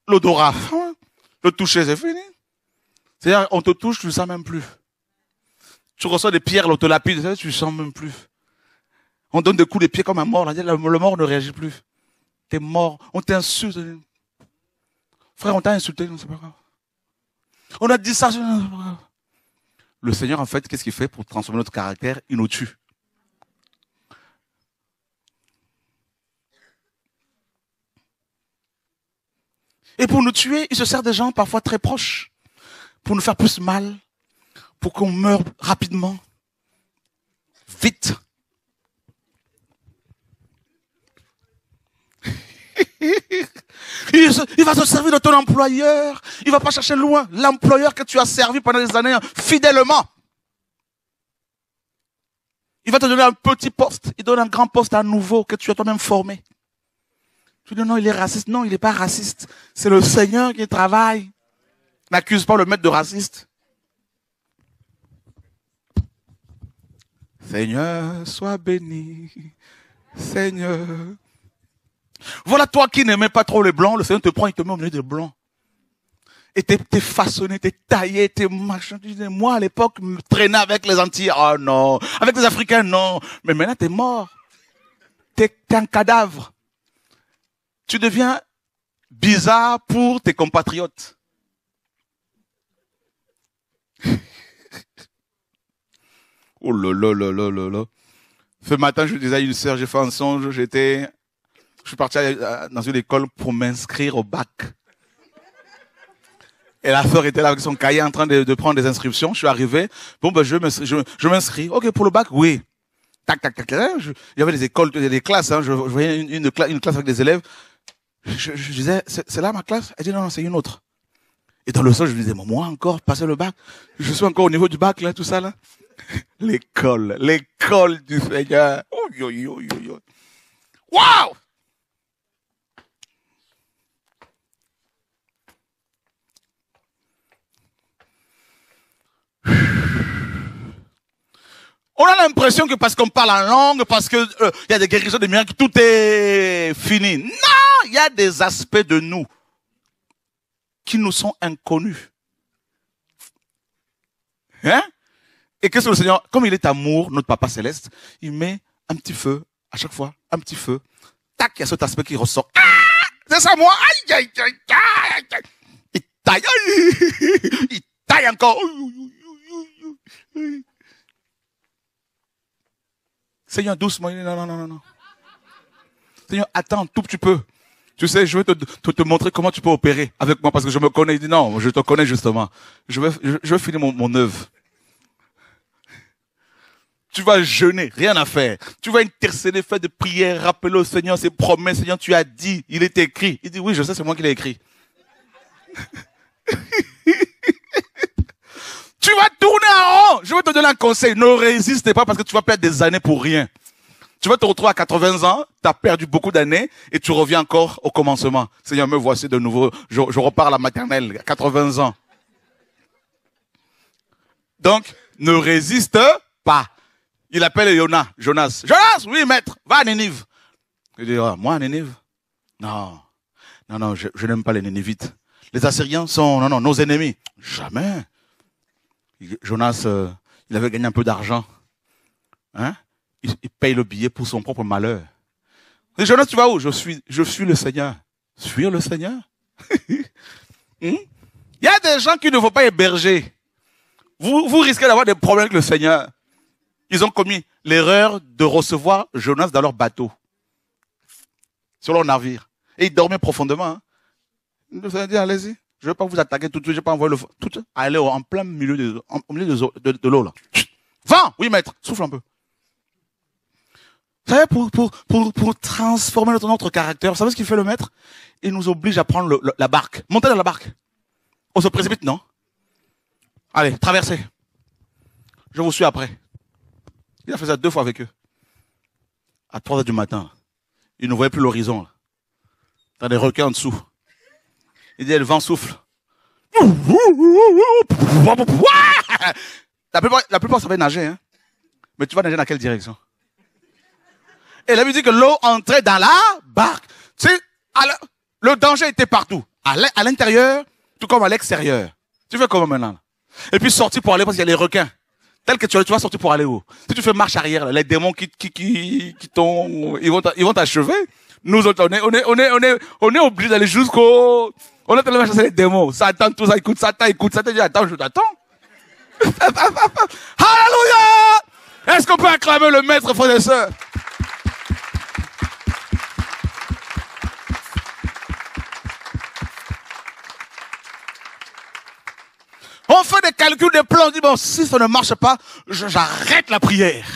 L'odorat, le toucher, c'est fini. C'est-à-dire, on te touche, tu ne sens même plus. Tu reçois des pierres, on te lapide, tu ne sens même plus. On donne des coups de pied comme un mort. Le mort ne réagit plus. T'es mort. On t'insulte. Frère, on t'a insulté, non, c'est pas grave. On a dit ça, non, c'est pas grave. Le Seigneur, en fait, qu'est-ce qu'il fait pour transformer notre caractère? Il nous tue. Et pour nous tuer, il se sert des gens parfois très proches. Pour nous faire plus mal. Pour qu'on meure rapidement. Vite. Il va te servir de ton employeur. Il va pas chercher loin. L'employeur que tu as servi pendant des années fidèlement. Il va te donner un petit poste. Il donne un grand poste à nouveau que tu as toi-même formé. Tu dis non, il est raciste. Non, il n'est pas raciste. C'est le Seigneur qui travaille. N'accuse pas le maître de raciste. Seigneur, sois béni. Seigneur. Voilà toi qui n'aimais pas trop les blancs, le Seigneur te prend, il te met au milieu des blancs. Et t'es façonné, t'es taillé, t'es machin. Moi, à l'époque, me traînais avec les Antillais. Oh non. Avec les Africains, non. Mais maintenant, t'es mort. T'es un cadavre. Tu deviens bizarre pour tes compatriotes. Oh là là là là là là. Ce matin, je disais à une sœur, j'ai fait un songe, je suis parti dans une école pour m'inscrire au bac. Et la sœur était là avec son cahier en train de prendre des inscriptions. Je suis arrivé. Bon, ben, je m'inscris. Ok, pour le bac, oui. Tac, tac, tac. Il y avait des écoles, des classes, hein. Je voyais une classe avec des élèves. Je disais, c'est là ma classe? Elle dit, non, non, c'est une autre. Et dans le sol, je me disais, moi encore, passer le bac. Je suis encore au niveau du bac, là, tout ça, là. L'école du Seigneur. Waouh! On a l'impression que parce qu'on parle en langue, parce que y a des guérisons, des miracles, tout est fini. Non, il y a des aspects de nous qui nous sont inconnus. Hein? Et qu'est-ce que le Seigneur, comme il est amour, notre Papa Céleste, il met un petit feu, à chaque fois, un petit feu. Tac, il y a cet aspect qui ressort. Ah! C'est ça, moi. Aïe, aïe, aïe, aïe, aïe. Il taille, il taille encore. Seigneur, doucement. Non. Seigneur, attends un tout petit peu. Tu sais, je vais te montrer comment tu peux opérer avec moi parce que je me connais. Il dit non, je te connais justement. Je vais finir mon œuvre. Tu vas jeûner, rien à faire. Tu vas intercéder, faire des prières, rappeler au Seigneur ses promesses. Seigneur, tu as dit, il est écrit. Il dit oui, je sais, c'est moi qui l'ai écrit. Tu vas tourner en rond. Je vais te donner un conseil. Ne résistez pas parce que tu vas perdre des années pour rien. Tu vas te retrouver à 80 ans, tu as perdu beaucoup d'années et tu reviens encore au commencement. Seigneur, me voici de nouveau. Je repars à la maternelle, 80 ans. Donc, ne résiste pas. Il appelle Jonas. Jonas, oui maître, va à Nénive. Il dit, oh, moi à Nénive? Non, je n'aime pas les Nénivites. Les Assyriens sont, nos ennemis. Jamais. Jonas, il avait gagné un peu d'argent. Hein? Il paye le billet pour son propre malheur. Il dit, Jonas, tu vas où? Je suis le Seigneur. Fuir le Seigneur? Il y a des gens qui ne vont pas héberger. Vous risquez d'avoir des problèmes avec le Seigneur. Ils ont commis l'erreur de recevoir Jonas dans leur bateau. Sur leur navire. Et ils dormaient profondément. Hein. Le Seigneur dit, allez-y. Je ne vais pas vous attaquer tout de suite. Je ne vais pas envoyer aller en plein milieu au milieu de l'eau, là. Vent! Oui, maître. Souffle un peu. Vous savez, pour transformer notre caractère, vous savez ce qu'il fait le maître? Il nous oblige à prendre la barque. Montez dans la barque. On se précipite, non? Allez, traversez. Je vous suis après. Il a fait ça 2 fois avec eux. À 3 heures du matin. Il ne voyait plus l'horizon. T'as des requins en dessous. Il dit, le vent souffle. La plupart savaient nager, hein. Mais tu vas nager dans quelle direction? Et la Bible dit que l'eau entrait dans la barque. Tu sais, le danger était partout. À l'intérieur, tout comme à l'extérieur. Tu fais comment maintenant? Et puis sortir pour aller parce qu'il y a les requins. Tel que tu vas sortir pour aller où? Si tu fais marche arrière, les démons qui t'ont, ils vont t'achever. Nous autres, on est obligés d'aller jusqu'au, on a tellement chassé les démons. Satan, tout ça, écoute, Satan, dit, attends, je t'attends. Alléluia! Est-ce qu'on peut acclamer le maître, frères et sœurs? On fait des calculs, des plans, on dit, bon, si ça ne marche pas, j'arrête la prière.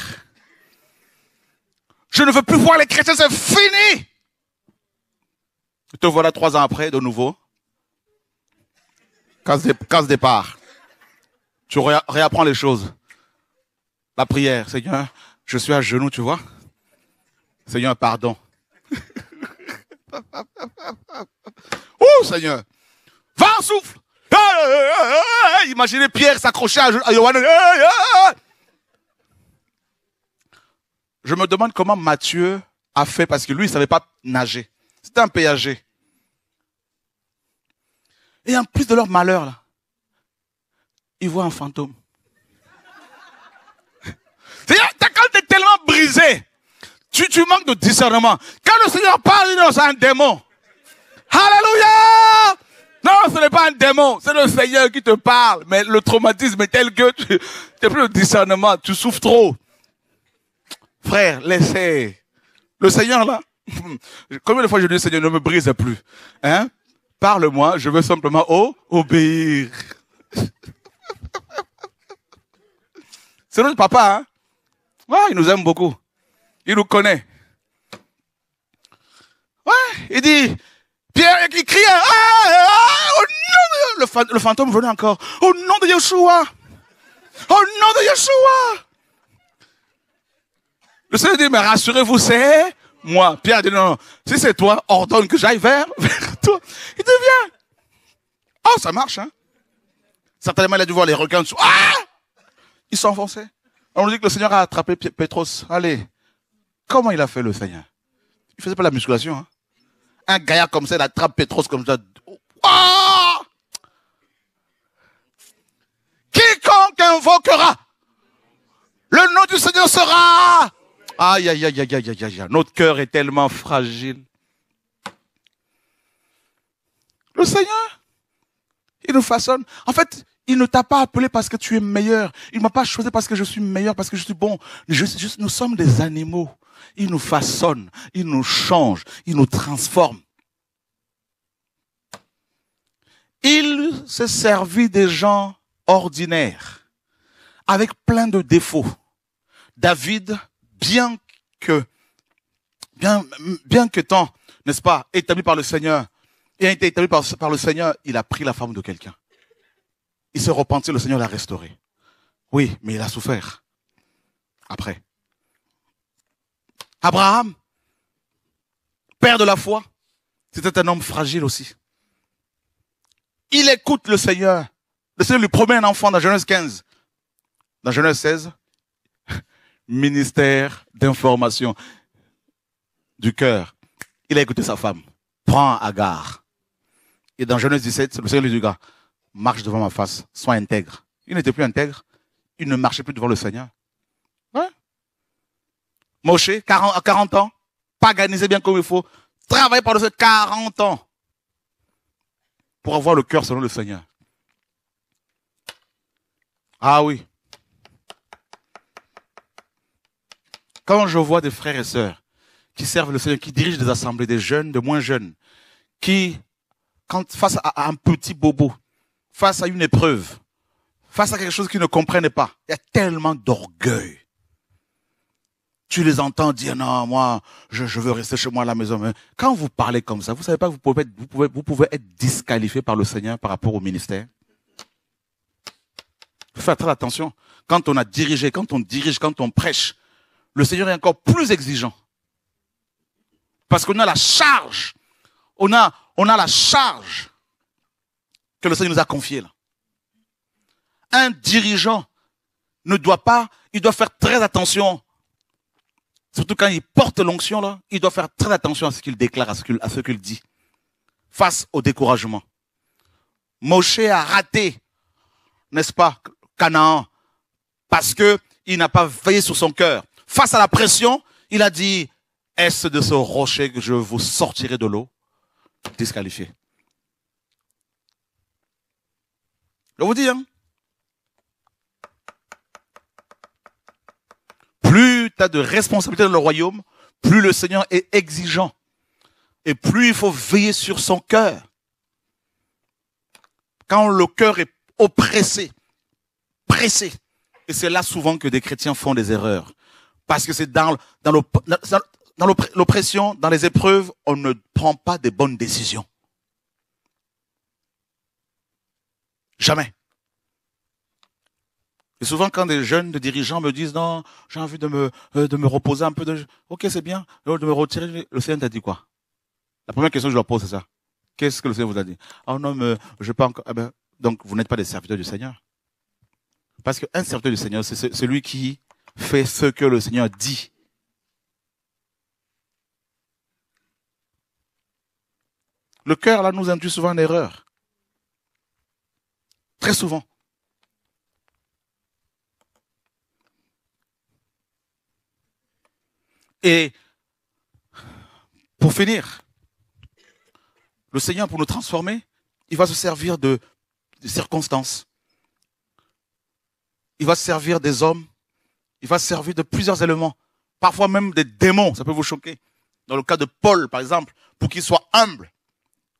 Je ne veux plus voir les chrétiens, c'est fini. Te voilà 3 ans après, de nouveau. Casse départ. Tu réapprends les choses. La prière, Seigneur, je suis à genoux, tu vois. Seigneur, pardon. Oh, Seigneur. Vent souffle. Imaginez Pierre s'accrocher à Johannes. Je me demande comment Matthieu a fait parce que lui, il ne savait pas nager. C'était un péager. Et en plus de leur malheur, là, il voit un fantôme. C'est-à-dire, quand tu es tellement brisé, tu manques de discernement. Quand le Seigneur parle, il dit non, c'est un démon. Alléluia! Non, ce n'est pas un démon, c'est le Seigneur qui te parle. Mais le traumatisme est tel que tu n'as plus de discernement, tu souffres trop. Frère, laissez. Le Seigneur là, combien de fois je dis Seigneur, ne me brise plus. Hein? Parle-moi, je veux simplement obéir. C'est notre papa, hein? Ouais, il nous aime beaucoup. Il nous connaît. Ouais, il dit, Pierre, il crie, au nom de... Le fantôme venait encore. Au nom de Yeshua. Au nom de Yeshua. Le Seigneur dit, mais rassurez-vous, c'est moi. Pierre dit, non, si c'est toi, ordonne que j'aille vers toi. Il dit, viens. Oh, ça marche, hein. Certainement, il a dû voir les requins dessous. Ah! Ils sont enfoncés. On nous dit que le Seigneur a attrapé Pétros. Allez, comment il a fait le Seigneur? Il faisait pas la musculation. Hein? Un gaillard comme ça, il attrape Pétros comme ça. Oh! Quiconque invoquera le nom du Seigneur sera. Aïe, aïe, aïe, aïe, aïe, aïe, aïe. Notre cœur est tellement fragile. Le Seigneur, il nous façonne. En fait, il ne t'a pas appelé parce que tu es meilleur. Il ne m'a pas choisi parce que je suis meilleur, parce que je suis bon. Nous sommes des animaux. Il nous façonne, il nous change, il nous transforme. Il s'est servi des gens ordinaires, avec plein de défauts. David, bien que tant, n'est-ce pas, établi par le Seigneur, et a été établi par le Seigneur, il a pris la femme de quelqu'un. Il s'est repenti, le Seigneur l'a restauré. Oui, mais il a souffert. Après. Abraham, père de la foi, c'était un homme fragile aussi. Il écoute le Seigneur. Le Seigneur lui promet un enfant dans Genèse 15. Dans Genèse 16, ministère d'information du cœur. Il a écouté sa femme. Prends Agar. Et dans Genèse 17, le Seigneur lui dit, marche devant ma face, sois intègre. Il n'était plus intègre. Il ne marchait plus devant le Seigneur. Ouais. Moshe, à 40 ans, paganisé bien comme il faut, travaillé par le Seigneur 40 ans pour avoir le cœur selon le Seigneur. Ah oui. Quand je vois des frères et sœurs qui servent le Seigneur, qui dirigent des assemblées, des jeunes, des moins jeunes, qui, face à un petit bobo, face à une épreuve, face à quelque chose qu'ils ne comprennent pas, il y a tellement d'orgueil. Tu les entends dire, non, moi, je veux rester chez moi à la maison. Mais quand vous parlez comme ça, vous savez pas que vous pouvez être disqualifié par le Seigneur par rapport au ministère. Il faut faire très attention. Quand on a dirigé, quand on dirige, quand on prêche, le Seigneur est encore plus exigeant. Parce qu'on a la charge. On a la charge que le Seigneur nous a confiée là. Un dirigeant ne doit pas, il doit faire très attention. Surtout quand il porte l'onction là, il doit faire très attention à ce qu'il déclare, à ce qu'il dit. Face au découragement. Moshe a raté, n'est-ce pas, Canaan, parce que il n'a pas veillé sur son cœur. Face à la pression, il a dit, est-ce de ce rocher que je vous sortirai de l'eau? Disqualifié. Je vous dis, hein. Plus tu as de responsabilités dans le royaume, plus le Seigneur est exigeant. Et plus il faut veiller sur son cœur. Quand le cœur est oppressé, pressé, et c'est là souvent que des chrétiens font des erreurs. Parce que c'est dans l'oppression, dans les épreuves, on ne prend pas des bonnes décisions. Jamais. Et souvent, quand des jeunes, des dirigeants me disent, non, j'ai envie de me reposer un peu, ok, c'est bien, de me retirer, le Seigneur t'a dit quoi? La première question que je leur pose, c'est ça. Qu'est-ce que le Seigneur vous a dit? Oh non, mais je pas encore, eh ben, donc vous n'êtes pas des serviteurs du Seigneur. Parce qu'un serviteur du Seigneur, c'est celui qui fait ce que le Seigneur dit. Le cœur, là, nous induit souvent en erreur. Très souvent. Et pour finir, le Seigneur, pour nous transformer, il va se servir de circonstances. Il va se servir des hommes. Il va se servir de plusieurs éléments. Parfois même des démons, ça peut vous choquer. Dans le cas de Paul, par exemple, pour qu'il soit humble,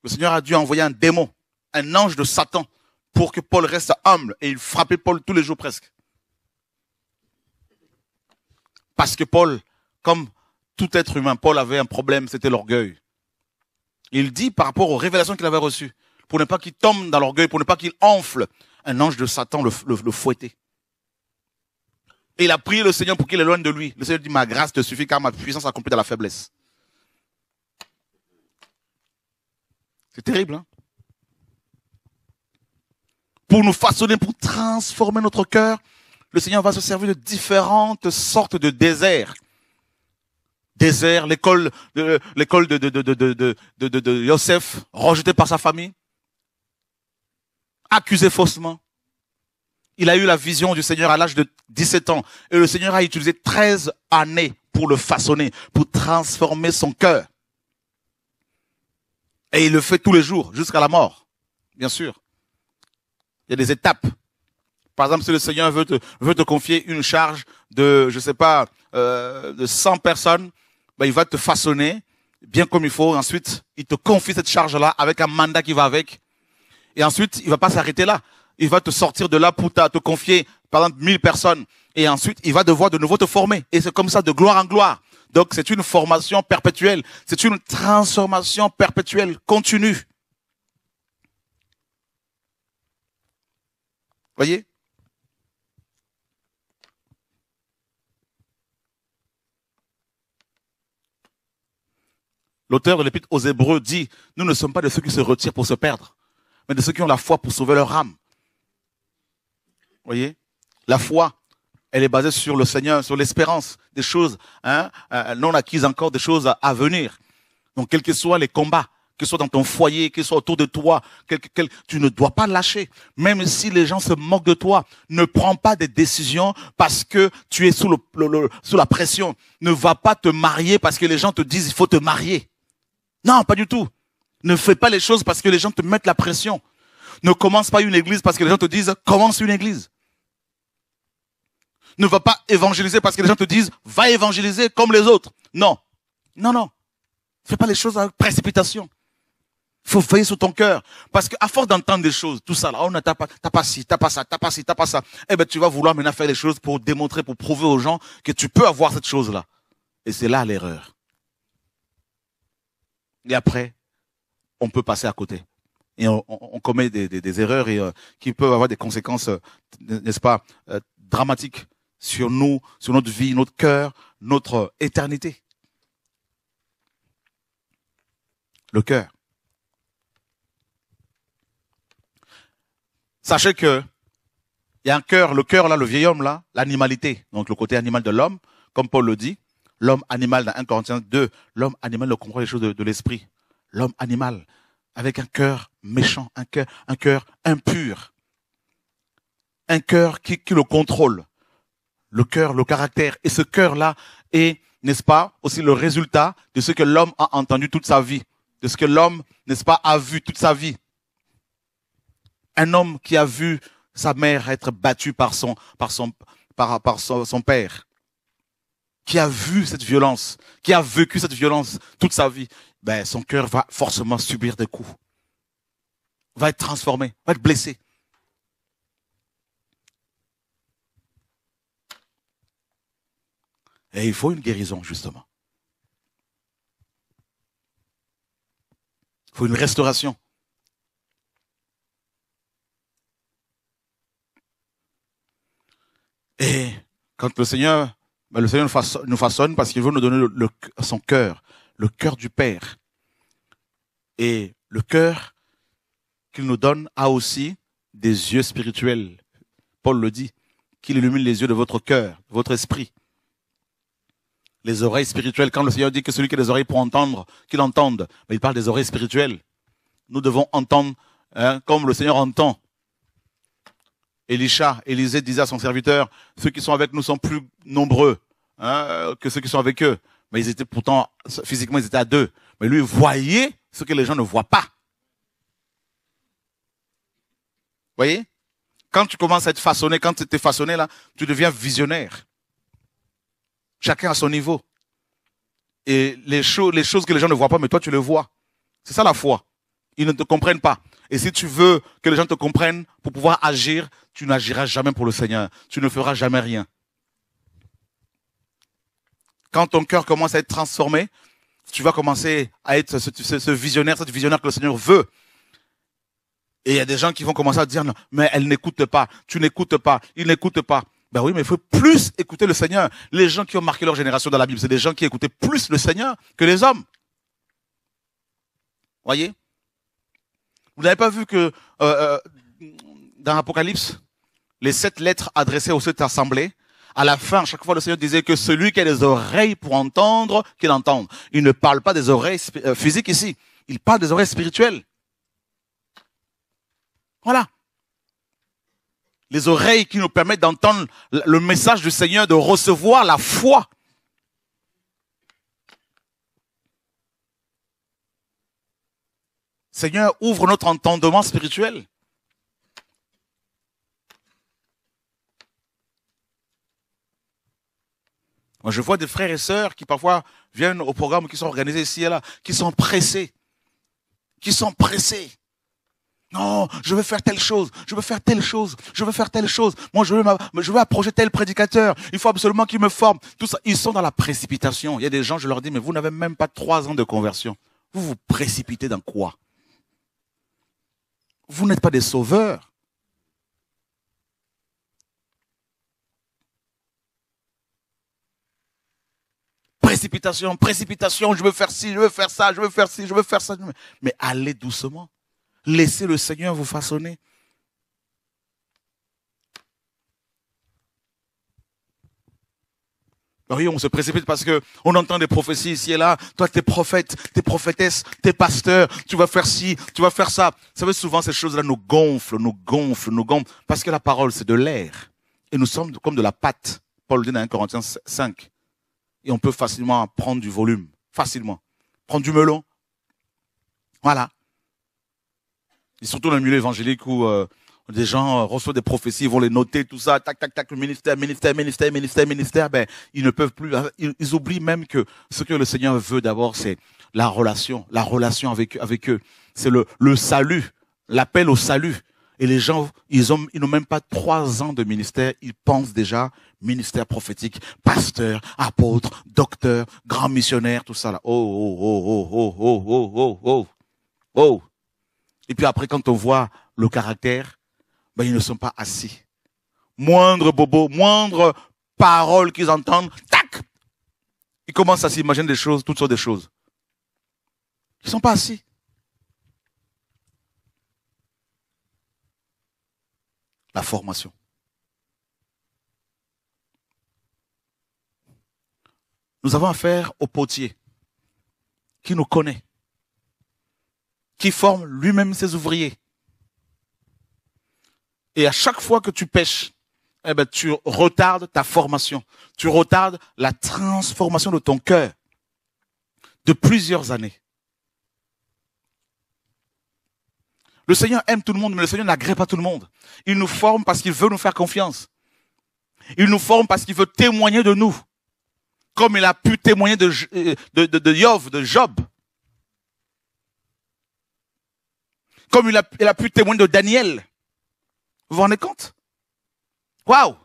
le Seigneur a dû envoyer un démon, un ange de Satan, pour que Paul reste humble. Et il frappait Paul tous les jours presque. Parce que Paul, comme tout être humain, Paul avait un problème, c'était l'orgueil. Il dit par rapport aux révélations qu'il avait reçues, pour ne pas qu'il tombe dans l'orgueil, pour ne pas qu'il enfle, un ange de Satan le fouettait. Et il a prié le Seigneur pour qu'il éloigne de lui. Le Seigneur dit, ma grâce te suffit car ma puissance accomplit dans la faiblesse. C'est terrible, hein? Pour nous façonner, pour transformer notre cœur, Le Seigneur va se servir de différentes sortes de déserts. Désert, l'école de Joseph, rejeté par sa famille, accusé faussement. Il a eu la vision du Seigneur à l'âge de 17 ans. Et le Seigneur a utilisé 13 années pour le façonner, pour transformer son cœur. Et il le fait tous les jours, jusqu'à la mort. Bien sûr. Il y a des étapes. Par exemple, si le Seigneur veut te confier une charge de, je sais pas, de 100 personnes, ben, il va te façonner bien comme il faut. Ensuite, il te confie cette charge-là avec un mandat qui va avec. Et ensuite, il va pas s'arrêter là. Il va te sortir de là pour te confier, par exemple, 1000 personnes. Et ensuite, il va devoir de nouveau te former. Et c'est comme ça, de gloire en gloire. Donc, c'est une formation perpétuelle. C'est une transformation perpétuelle, continue. Voyez? L'auteur de l'Épître aux Hébreux dit, nous ne sommes pas de ceux qui se retirent pour se perdre, mais de ceux qui ont la foi pour sauver leur âme. Voyez? La foi, elle est basée sur le Seigneur, sur l'espérance des choses non acquises encore, des choses à venir. Donc, quels que soient les combats, que ce soit dans ton foyer, que ce soit autour de toi, tu ne dois pas lâcher. Même si les gens se moquent de toi, ne prends pas des décisions parce que tu es sous la pression. Ne va pas te marier parce que les gens te disent il faut te marier. Non, pas du tout. Ne fais pas les choses parce que les gens te mettent la pression. Ne commence pas une église parce que les gens te disent commence une église. Ne va pas évangéliser parce que les gens te disent va évangéliser comme les autres. Non. Non, non. Fais pas les choses avec précipitation. Il faut veiller sur ton cœur. Parce qu'à force d'entendre des choses, tout ça, là, oh, t'as pas ci, t'as pas ça, t'as pas ci, t'as pas ça. Eh ben, tu vas vouloir maintenant faire les choses pour démontrer, pour prouver aux gens que tu peux avoir cette chose-là. Et c'est là l'erreur. Et après, on peut passer à côté. Et on commet des erreurs et, qui peuvent avoir des conséquences, n'est-ce pas, dramatiques sur nous, sur notre vie, notre cœur, notre éternité. Le cœur. Sachez que il y a un cœur, le cœur là, le vieil homme là, l'animalité, donc le côté animal de l'homme, comme Paul le dit, l'homme animal dans 1 Corinthiens 2, l'homme animal ne comprend les choses de l'esprit. L'homme animal, avec un cœur méchant, un cœur impur, un cœur qui le contrôle, le cœur, le caractère. Et ce cœur-là est, n'est-ce pas, aussi le résultat de ce que l'homme a entendu toute sa vie, de ce que l'homme, n'est-ce pas, a vu toute sa vie. Un homme qui a vu sa mère être battue par son père, qui a vu cette violence, qui a vécu cette violence toute sa vie, ben, son cœur va forcément subir des coups, va être transformé, va être blessé. Et il faut une guérison, justement. Il faut une restauration. Et quand le Seigneur nous façonne parce qu'il veut nous donner son cœur, le cœur du Père. Et le cœur qu'il nous donne a aussi des yeux spirituels. Paul le dit, qu'il illumine les yeux de votre cœur, de votre esprit. Les oreilles spirituelles, quand le Seigneur dit que celui qui a des oreilles pour entendre, qu'il entende, mais il parle des oreilles spirituelles. Nous devons entendre comme le Seigneur entend. Élisée disait à son serviteur, ceux qui sont avec nous sont plus nombreux que ceux qui sont avec eux. Mais ils étaient pourtant, physiquement, ils étaient à 2. Mais lui voyait ce que les gens ne voient pas. Vous voyez? Quand tu commences à être façonné, quand tu es façonné là, tu deviens visionnaire. Chacun à son niveau. Et les choses que les gens ne voient pas, mais toi tu les vois. C'est ça la foi. Ils ne te comprennent pas. Et si tu veux que les gens te comprennent pour pouvoir agir, tu n'agiras jamais pour le Seigneur. Tu ne feras jamais rien. Quand ton cœur commence à être transformé, tu vas commencer à être ce visionnaire, cette visionnaire que le Seigneur veut. Et il y a des gens qui vont commencer à dire, non, mais elle n'écoute pas, tu n'écoutes pas, il n'écoute pas. Ben oui, mais il faut plus écouter le Seigneur. Les gens qui ont marqué leur génération dans la Bible, c'est des gens qui écoutaient plus le Seigneur que les hommes. Voyez? Vous n'avez pas vu que dans l'Apocalypse, les 7 lettres adressées aux 7 assemblées, à la fin, chaque fois, le Seigneur disait que celui qui a des oreilles pour entendre, qu'il entende. Il ne parle pas des oreilles physiques ici. Il parle des oreilles spirituelles. Voilà. Les oreilles qui nous permettent d'entendre le message du Seigneur, de recevoir la foi. Seigneur, ouvre notre entendement spirituel. Moi, je vois des frères et sœurs qui parfois viennent au programme, qui sont organisés ici et là, qui sont pressés. Non, je veux faire telle chose, je veux faire telle chose, je veux faire telle chose. Moi, je veux approcher tel prédicateur. Il faut absolument qu'il me forme. Tout ça, ils sont dans la précipitation. Il y a des gens, je leur dis, mais vous n'avez même pas 3 ans de conversion. Vous vous précipitez dans quoi? Vous n'êtes pas des sauveurs. Précipitation, précipitation, je veux faire ci, je veux faire ça, je veux faire ci, je veux faire ça. Mais allez doucement. Laissez le Seigneur vous façonner. Oui, on se précipite parce que on entend des prophéties ici et là. Toi, t'es prophète, t'es prophétesse, t'es pasteur, tu vas faire ci, tu vas faire ça. Vous savez, souvent, ces choses-là nous gonflent. Parce que la parole, c'est de l'air. Et nous sommes comme de la pâte. Paul dit dans 1 Corinthiens 5. Et on peut facilement prendre du volume. Facilement. Prendre du melon. Voilà. Et surtout dans le milieu évangélique où des gens reçoivent des prophéties, ils vont les noter, tout ça, tac, tac, tac, ministère. Ben, ils ne peuvent plus, ils oublient même que ce que le Seigneur veut d'abord, c'est la relation avec eux. C'est le salut, l'appel au salut. Et les gens, ils n'ont même pas 3 ans de ministère, ils pensent déjà ministère prophétique, pasteur, apôtre, docteur, grand missionnaire, tout ça là. Oh. Et puis après, quand on voit le caractère, ben ils ne sont pas assis. Moindre bobo, moindre parole qu'ils entendent, tac! Ils commencent à s'imaginer des choses, toutes sortes de choses. Ils ne sont pas assis. La formation. Nous avons affaire au potier qui nous connaît, qui forme lui-même ses ouvriers. Et à chaque fois que tu pèches, eh ben, tu retardes ta formation. Tu retardes la transformation de ton cœur de plusieurs années. Le Seigneur aime tout le monde, mais le Seigneur n'agrée pas tout le monde. Il nous forme parce qu'il veut nous faire confiance. Il nous forme parce qu'il veut témoigner de nous. Comme il a pu témoigner de Job. Comme il a pu témoigner de Daniel. Vous vous rendez compte? Waouh!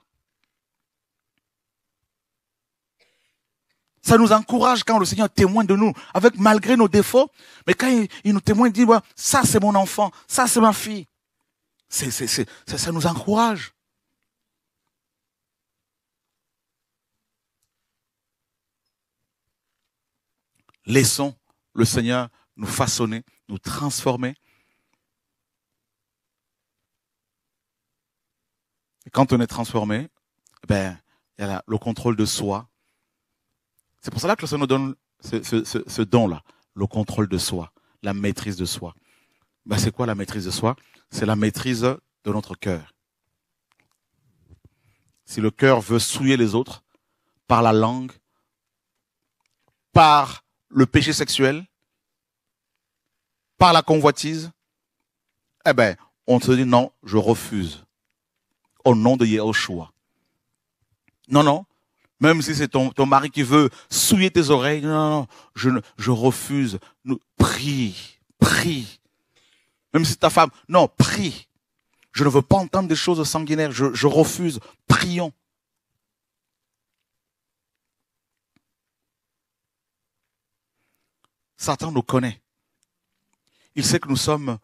Ça nous encourage quand le Seigneur témoigne de nous, malgré nos défauts. Mais quand il nous témoigne, il dit, ouais, ça c'est mon enfant, ça c'est ma fille. Ça nous encourage. Laissons le Seigneur nous façonner, nous transformer. Et quand on est transformé, ben, il y a le contrôle de soi. C'est pour cela que le Seigneur nous donne ce don-là, le contrôle de soi, la maîtrise de soi. Ben, c'est quoi la maîtrise de soi? C'est la maîtrise de notre cœur. Si le cœur veut souiller les autres par la langue, par le péché sexuel, par la convoitise, eh ben, on se dit non, je refuse. Au nom de Yahushua. Non. Même si c'est ton mari qui veut souiller tes oreilles, non, je refuse. Prie. Même si c'est ta femme, non, prie. Je ne veux pas entendre des choses sanguinaires, je refuse. Prions. Satan nous connaît. Il sait que nous sommes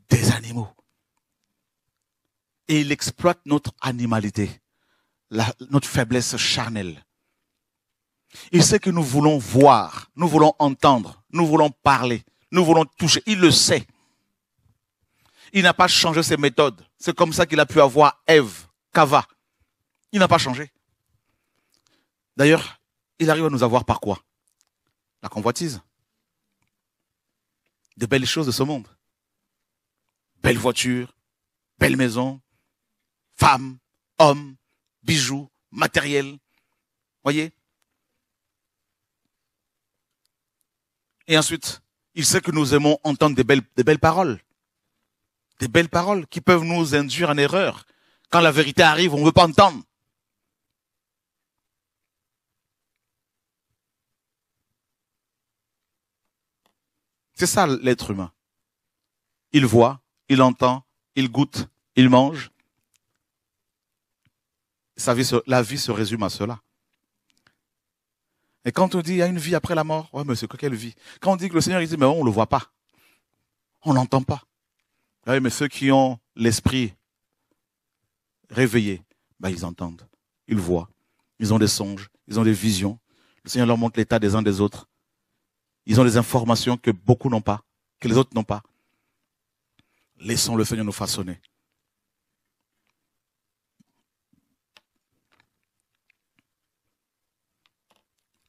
des animaux. Et il exploite notre animalité, notre faiblesse charnelle. Il sait que nous voulons voir, nous voulons entendre, nous voulons parler, nous voulons toucher. Il le sait. Il n'a pas changé ses méthodes. C'est comme ça qu'il a pu avoir Ève, Cava. Il n'a pas changé. D'ailleurs, il arrive à nous avoir par quoi? La convoitise. De belles choses de ce monde. Belles voitures, belles maisons, femmes, hommes, bijoux, matériel. Voyez? Et ensuite, il sait que nous aimons entendre des belles paroles. Des belles paroles qui peuvent nous induire en erreur. Quand la vérité arrive, on ne veut pas entendre. C'est ça l'être humain. Il voit, il entend, il goûte, il mange. La vie se résume à cela. Et quand on dit il y a une vie après la mort, ouais, mais c'est quelle vie? Quand on dit que le Seigneur, il dit, mais on ne le voit pas. On n'entend pas. Oui, mais ceux qui ont l'esprit réveillé, ben, ils entendent, ils voient, ils ont des songes, ils ont des visions. Le Seigneur leur montre l'état des uns des autres. Ils ont des informations que beaucoup n'ont pas, que les autres n'ont pas. Laissons le Seigneur nous façonner.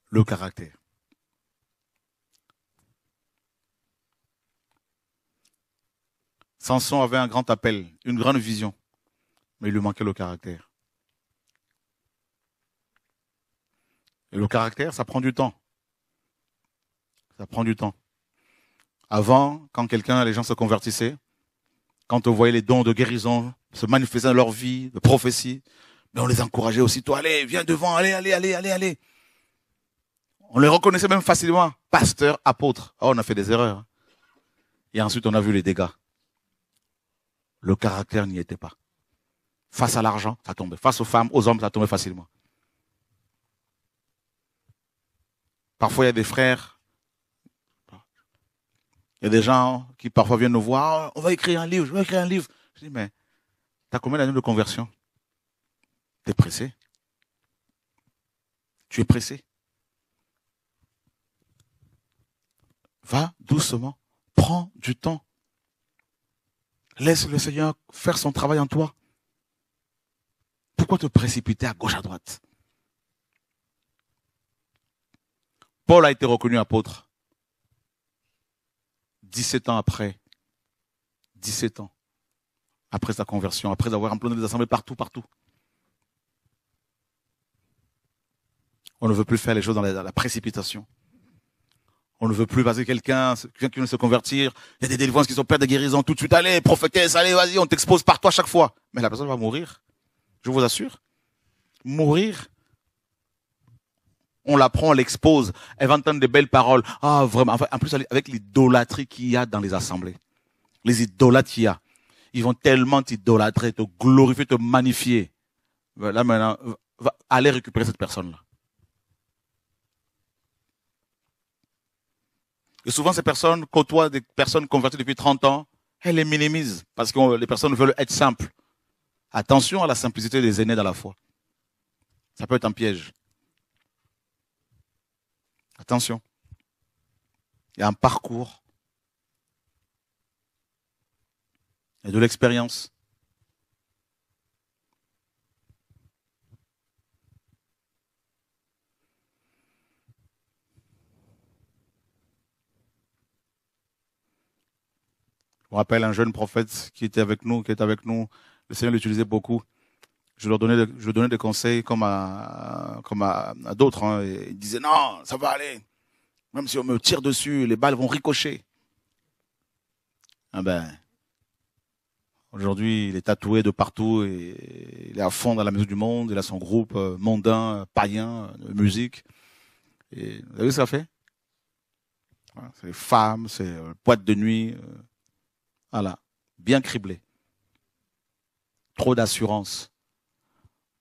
Le caractère. Samson avait un grand appel, une grande vision, mais il lui manquait le caractère. Et le caractère, ça prend du temps. Ça prend du temps. Avant, quand les gens se convertissaient, quand on voyait les dons de guérison se manifester dans leur vie, de prophétie, mais on les encourageait aussitôt, allez, viens devant, allez. On les reconnaissait même facilement, pasteur, apôtre. Oh, on a fait des erreurs. Et ensuite, on a vu les dégâts. Le caractère n'y était pas. Face à l'argent, ça tombait. Face aux femmes, aux hommes, ça tombait facilement. Parfois, il y a des frères, il y a des gens qui parfois viennent nous voir, on va écrire un livre, je vais écrire un livre. Je dis, mais t'as combien d'années de conversion? T'es pressé? Tu es pressé? Va doucement, prends du temps. Laisse le Seigneur faire son travail en toi. Pourquoi te précipiter à gauche, à droite? Paul a été reconnu apôtre 17 ans après. 17 ans après sa conversion, après avoir employé des assemblées partout. On ne veut plus faire les choses dans la précipitation. On ne veut plus, parce que quelqu'un qui veut se convertir, il y a des délivrances qui sont pères de guérison, tout de suite, allez, prophétesse, allez, vas-y, on t'expose partout à chaque fois. Mais la personne va mourir. Je vous assure. Mourir. On la prend, on l'expose. Elle va entendre des belles paroles. Ah, vraiment. En plus, avec l'idolâtrie qu'il y a dans les assemblées. Les idolâtres qu'il y a. Ils vont tellement t'idolâtrer, te glorifier, te magnifier. Là, maintenant, allez récupérer cette personne-là. Et souvent, ces personnes côtoient des personnes converties depuis 30 ans. Elles les minimisent parce que les personnes veulent être simples. Attention à la simplicité des aînés dans la foi. Ça peut être un piège. Attention. Il y a un parcours. Il y a de l'expérience. Je me rappelle un jeune prophète qui était avec nous. Le Seigneur l'utilisait beaucoup. Je donnais des conseils comme à d'autres. Hein, et il disait non, ça va aller. Même si on me tire dessus, les balles vont ricocher. Ah ben, aujourd'hui, il est tatoué de partout et il est à fond dans la musique du monde. Il a son groupe mondain, païen, de musique. Et vous avez vu ce que ça fait? C'est les femmes, c'est boîte de nuit. Voilà, bien criblé. Trop d'assurance.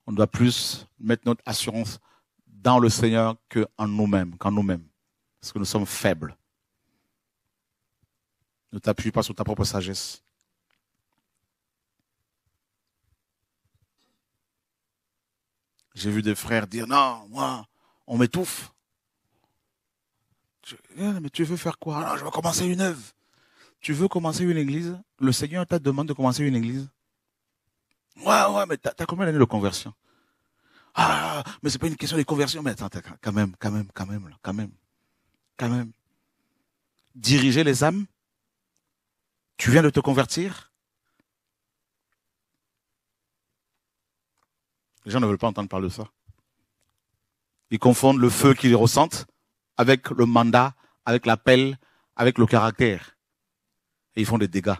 On doit plus mettre notre assurance dans le Seigneur qu'en nous-mêmes, Parce que nous sommes faibles. Ne t'appuie pas sur ta propre sagesse. J'ai vu des frères dire, non, moi, on m'étouffe. Mais tu veux faire quoi? Non, je vais commencer une œuvre. Tu veux commencer une église? Le Seigneur t'a demandé de commencer une église. Ouais, mais t'as combien d'années de conversion? Ah, mais c'est pas une question de conversion, mais attends, quand même. Diriger les âmes? Tu viens de te convertir? Les gens ne veulent pas entendre parler de ça. Ils confondent le feu qu'ils ressentent avec le mandat, avec l'appel, avec le caractère. Et ils font des dégâts.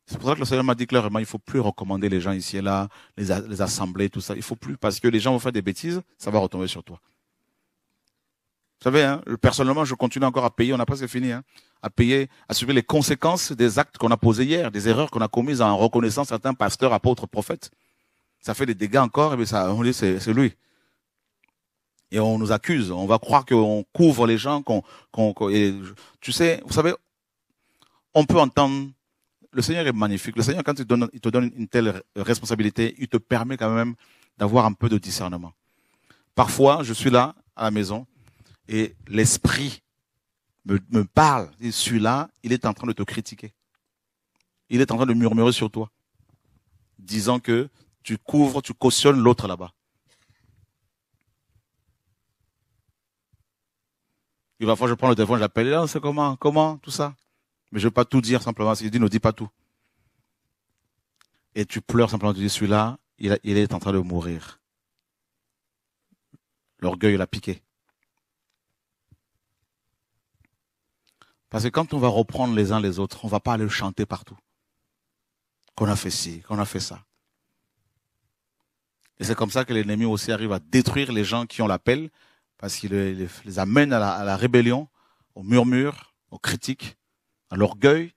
C'est pour ça que le Seigneur m'a dit clairement, il ne faut plus recommander les gens ici et là, les assemblées, tout ça. Il ne faut plus, parce que les gens vont faire des bêtises, ça va retomber sur toi. Vous savez, hein, personnellement, je continue encore à payer, on a presque fini, hein, à payer, à subir les conséquences des actes qu'on a posés hier, des erreurs qu'on a commises en reconnaissant certains pasteurs, apôtres, prophètes. Ça fait des dégâts encore, et bien ça, on dit c'est lui. Et on nous accuse, on va croire qu'on couvre les gens, tu sais, vous savez, on peut entendre. Le Seigneur est magnifique. Le Seigneur, quand il te donne une telle responsabilité, il te permet quand même d'avoir un peu de discernement. Parfois, je suis là, à la maison, et l'Esprit me parle. Et celui-là, il est en train de te critiquer. Il est en train de murmurer sur toi, disant que tu couvres, tu cautionnes l'autre là-bas. Il va falloir que je prends le téléphone, j'appelle, là, c'est comment, tout ça. Mais je ne veux pas tout dire simplement. Il dit, ne dis pas tout. Et tu pleures simplement, tu dis, celui-là, il est en train de mourir. L'orgueil l'a piqué. Parce que quand on va reprendre les uns les autres, on ne va pas aller le chanter partout. Qu'on a fait ci, qu'on a fait ça. Et c'est comme ça que l'ennemi aussi arrive à détruire les gens qui ont l'appel, parce qu'il les amène à la rébellion, au murmure, aux critiques, à l'orgueil.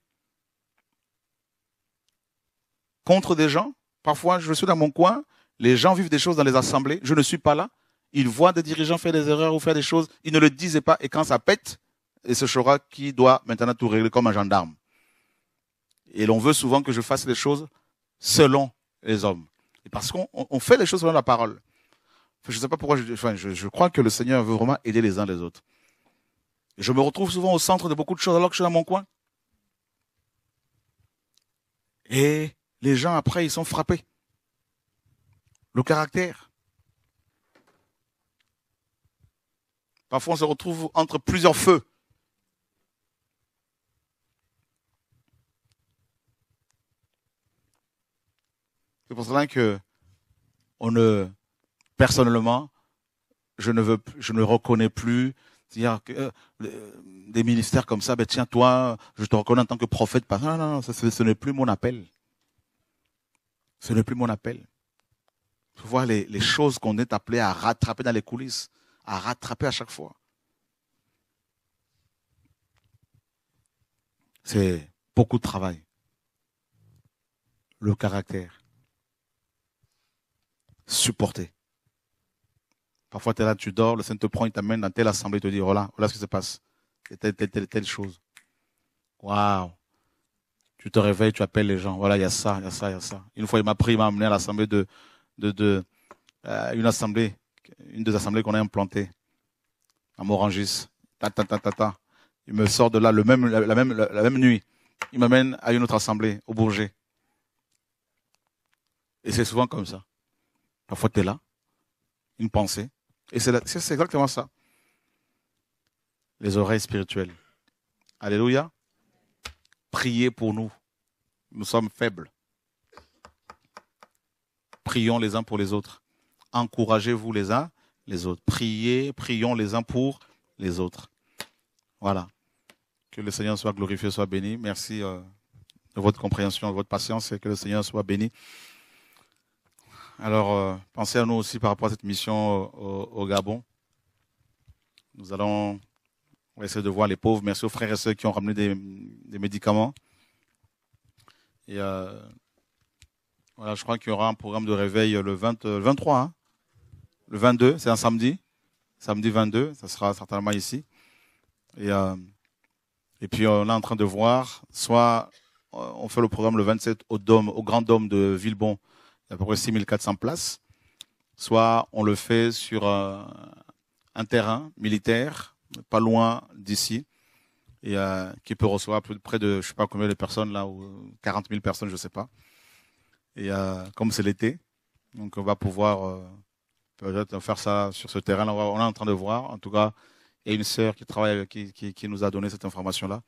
Contre des gens, parfois je suis dans mon coin, les gens vivent des choses dans les assemblées, je ne suis pas là, ils voient des dirigeants faire des erreurs ou faire des choses, ils ne le disaient pas, et quand ça pète, et ce sera qui doit maintenant tout régler comme un gendarme. Et l'on veut souvent que je fasse les choses selon les hommes. Et parce qu'on fait les choses selon la parole. Je ne sais pas pourquoi, je crois que le Seigneur veut vraiment aider les uns les autres. Et je me retrouve souvent au centre de beaucoup de choses alors que je suis dans mon coin. Et les gens après, ils sont frappés. Le caractère. Parfois, on se retrouve entre plusieurs feux. C'est pour cela que personnellement, je ne reconnais plus dire que des ministères comme ça, ben tiens, toi, je te reconnais en tant que prophète. Non, ce n'est plus mon appel. Ce n'est plus mon appel. Il faut voir les choses qu'on est appelé à rattraper dans les coulisses, à rattraper à chaque fois. C'est beaucoup de travail. Le caractère. Supporter. Parfois, tu es là, tu dors, le Seigneur te prend, il t'amène dans telle assemblée, il te dit, voilà ce qui se passe. Telle chose. Waouh. Tu te réveilles, tu appelles les gens. Voilà, il y a ça. Une fois, il m'a pris, il m'a amené à l'assemblée une des assemblées qu'on a implantées à Morangis. Il me sort de là la même nuit. Il m'amène à une autre assemblée, au Bourget. Et c'est souvent comme ça. Parfois, tu es là, une pensée. Et c'est exactement ça. Les oreilles spirituelles. Alléluia. Priez pour nous. Nous sommes faibles. Prions les uns pour les autres. Encouragez-vous les uns les autres. Prions les uns pour les autres. Voilà. Que le Seigneur soit glorifié, soit béni. Merci de votre compréhension, de votre patience et que le Seigneur soit béni. Alors, pensez à nous aussi par rapport à cette mission au Gabon. On va essayer de voir les pauvres. Merci aux frères et sœurs qui ont ramené des médicaments. Et voilà, je crois qu'il y aura un programme de réveil le 23, hein. Le 22, c'est un samedi. Samedi 22, ça sera certainement ici. Et puis on est en train de voir, soit on fait le programme le 27 au Grand Dôme de Villebon, il y a à peu près 6400 places, soit on le fait sur un terrain militaire, pas loin d'ici, et qui peut recevoir près de, je sais pas combien de personnes là, ou 40 000 personnes, je sais pas. Et comme c'est l'été, donc on va pouvoir peut-être faire ça sur ce terrain-là. On est en train de voir. En tout cas, il y a une sœur qui travaille, qui nous a donné cette information-là,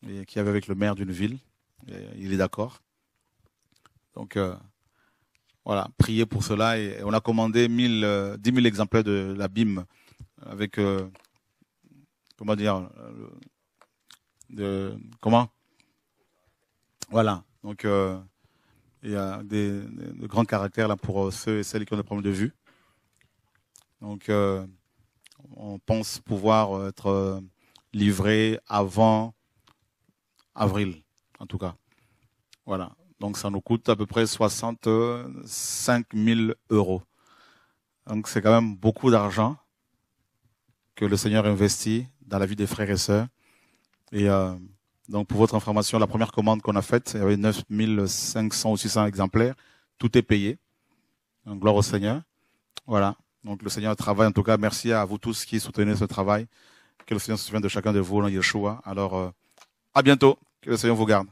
et qui avait avec le maire d'une ville. Et il est d'accord. Donc voilà, priez pour cela. Et on a commandé 10 000 exemplaires de la Bible avec comment dire comment voilà. Donc il y a de grands caractères là pour ceux et celles qui ont des problèmes de vue. Donc on pense pouvoir être livré avant avril, en tout cas. Voilà. Donc ça nous coûte à peu près 65 000 €. Donc c'est quand même beaucoup d'argent que le Seigneur investit dans la vie des frères et sœurs. Et donc pour votre information, la première commande qu'on a faite, il y avait 9 500 ou 600 exemplaires. Tout est payé. Donc gloire au Seigneur. Voilà. Donc le Seigneur travaille. En tout cas, merci à vous tous qui soutenez ce travail. Que le Seigneur se souvienne de chacun de vous, dans Yeshua. Alors à bientôt. Que le Seigneur vous garde.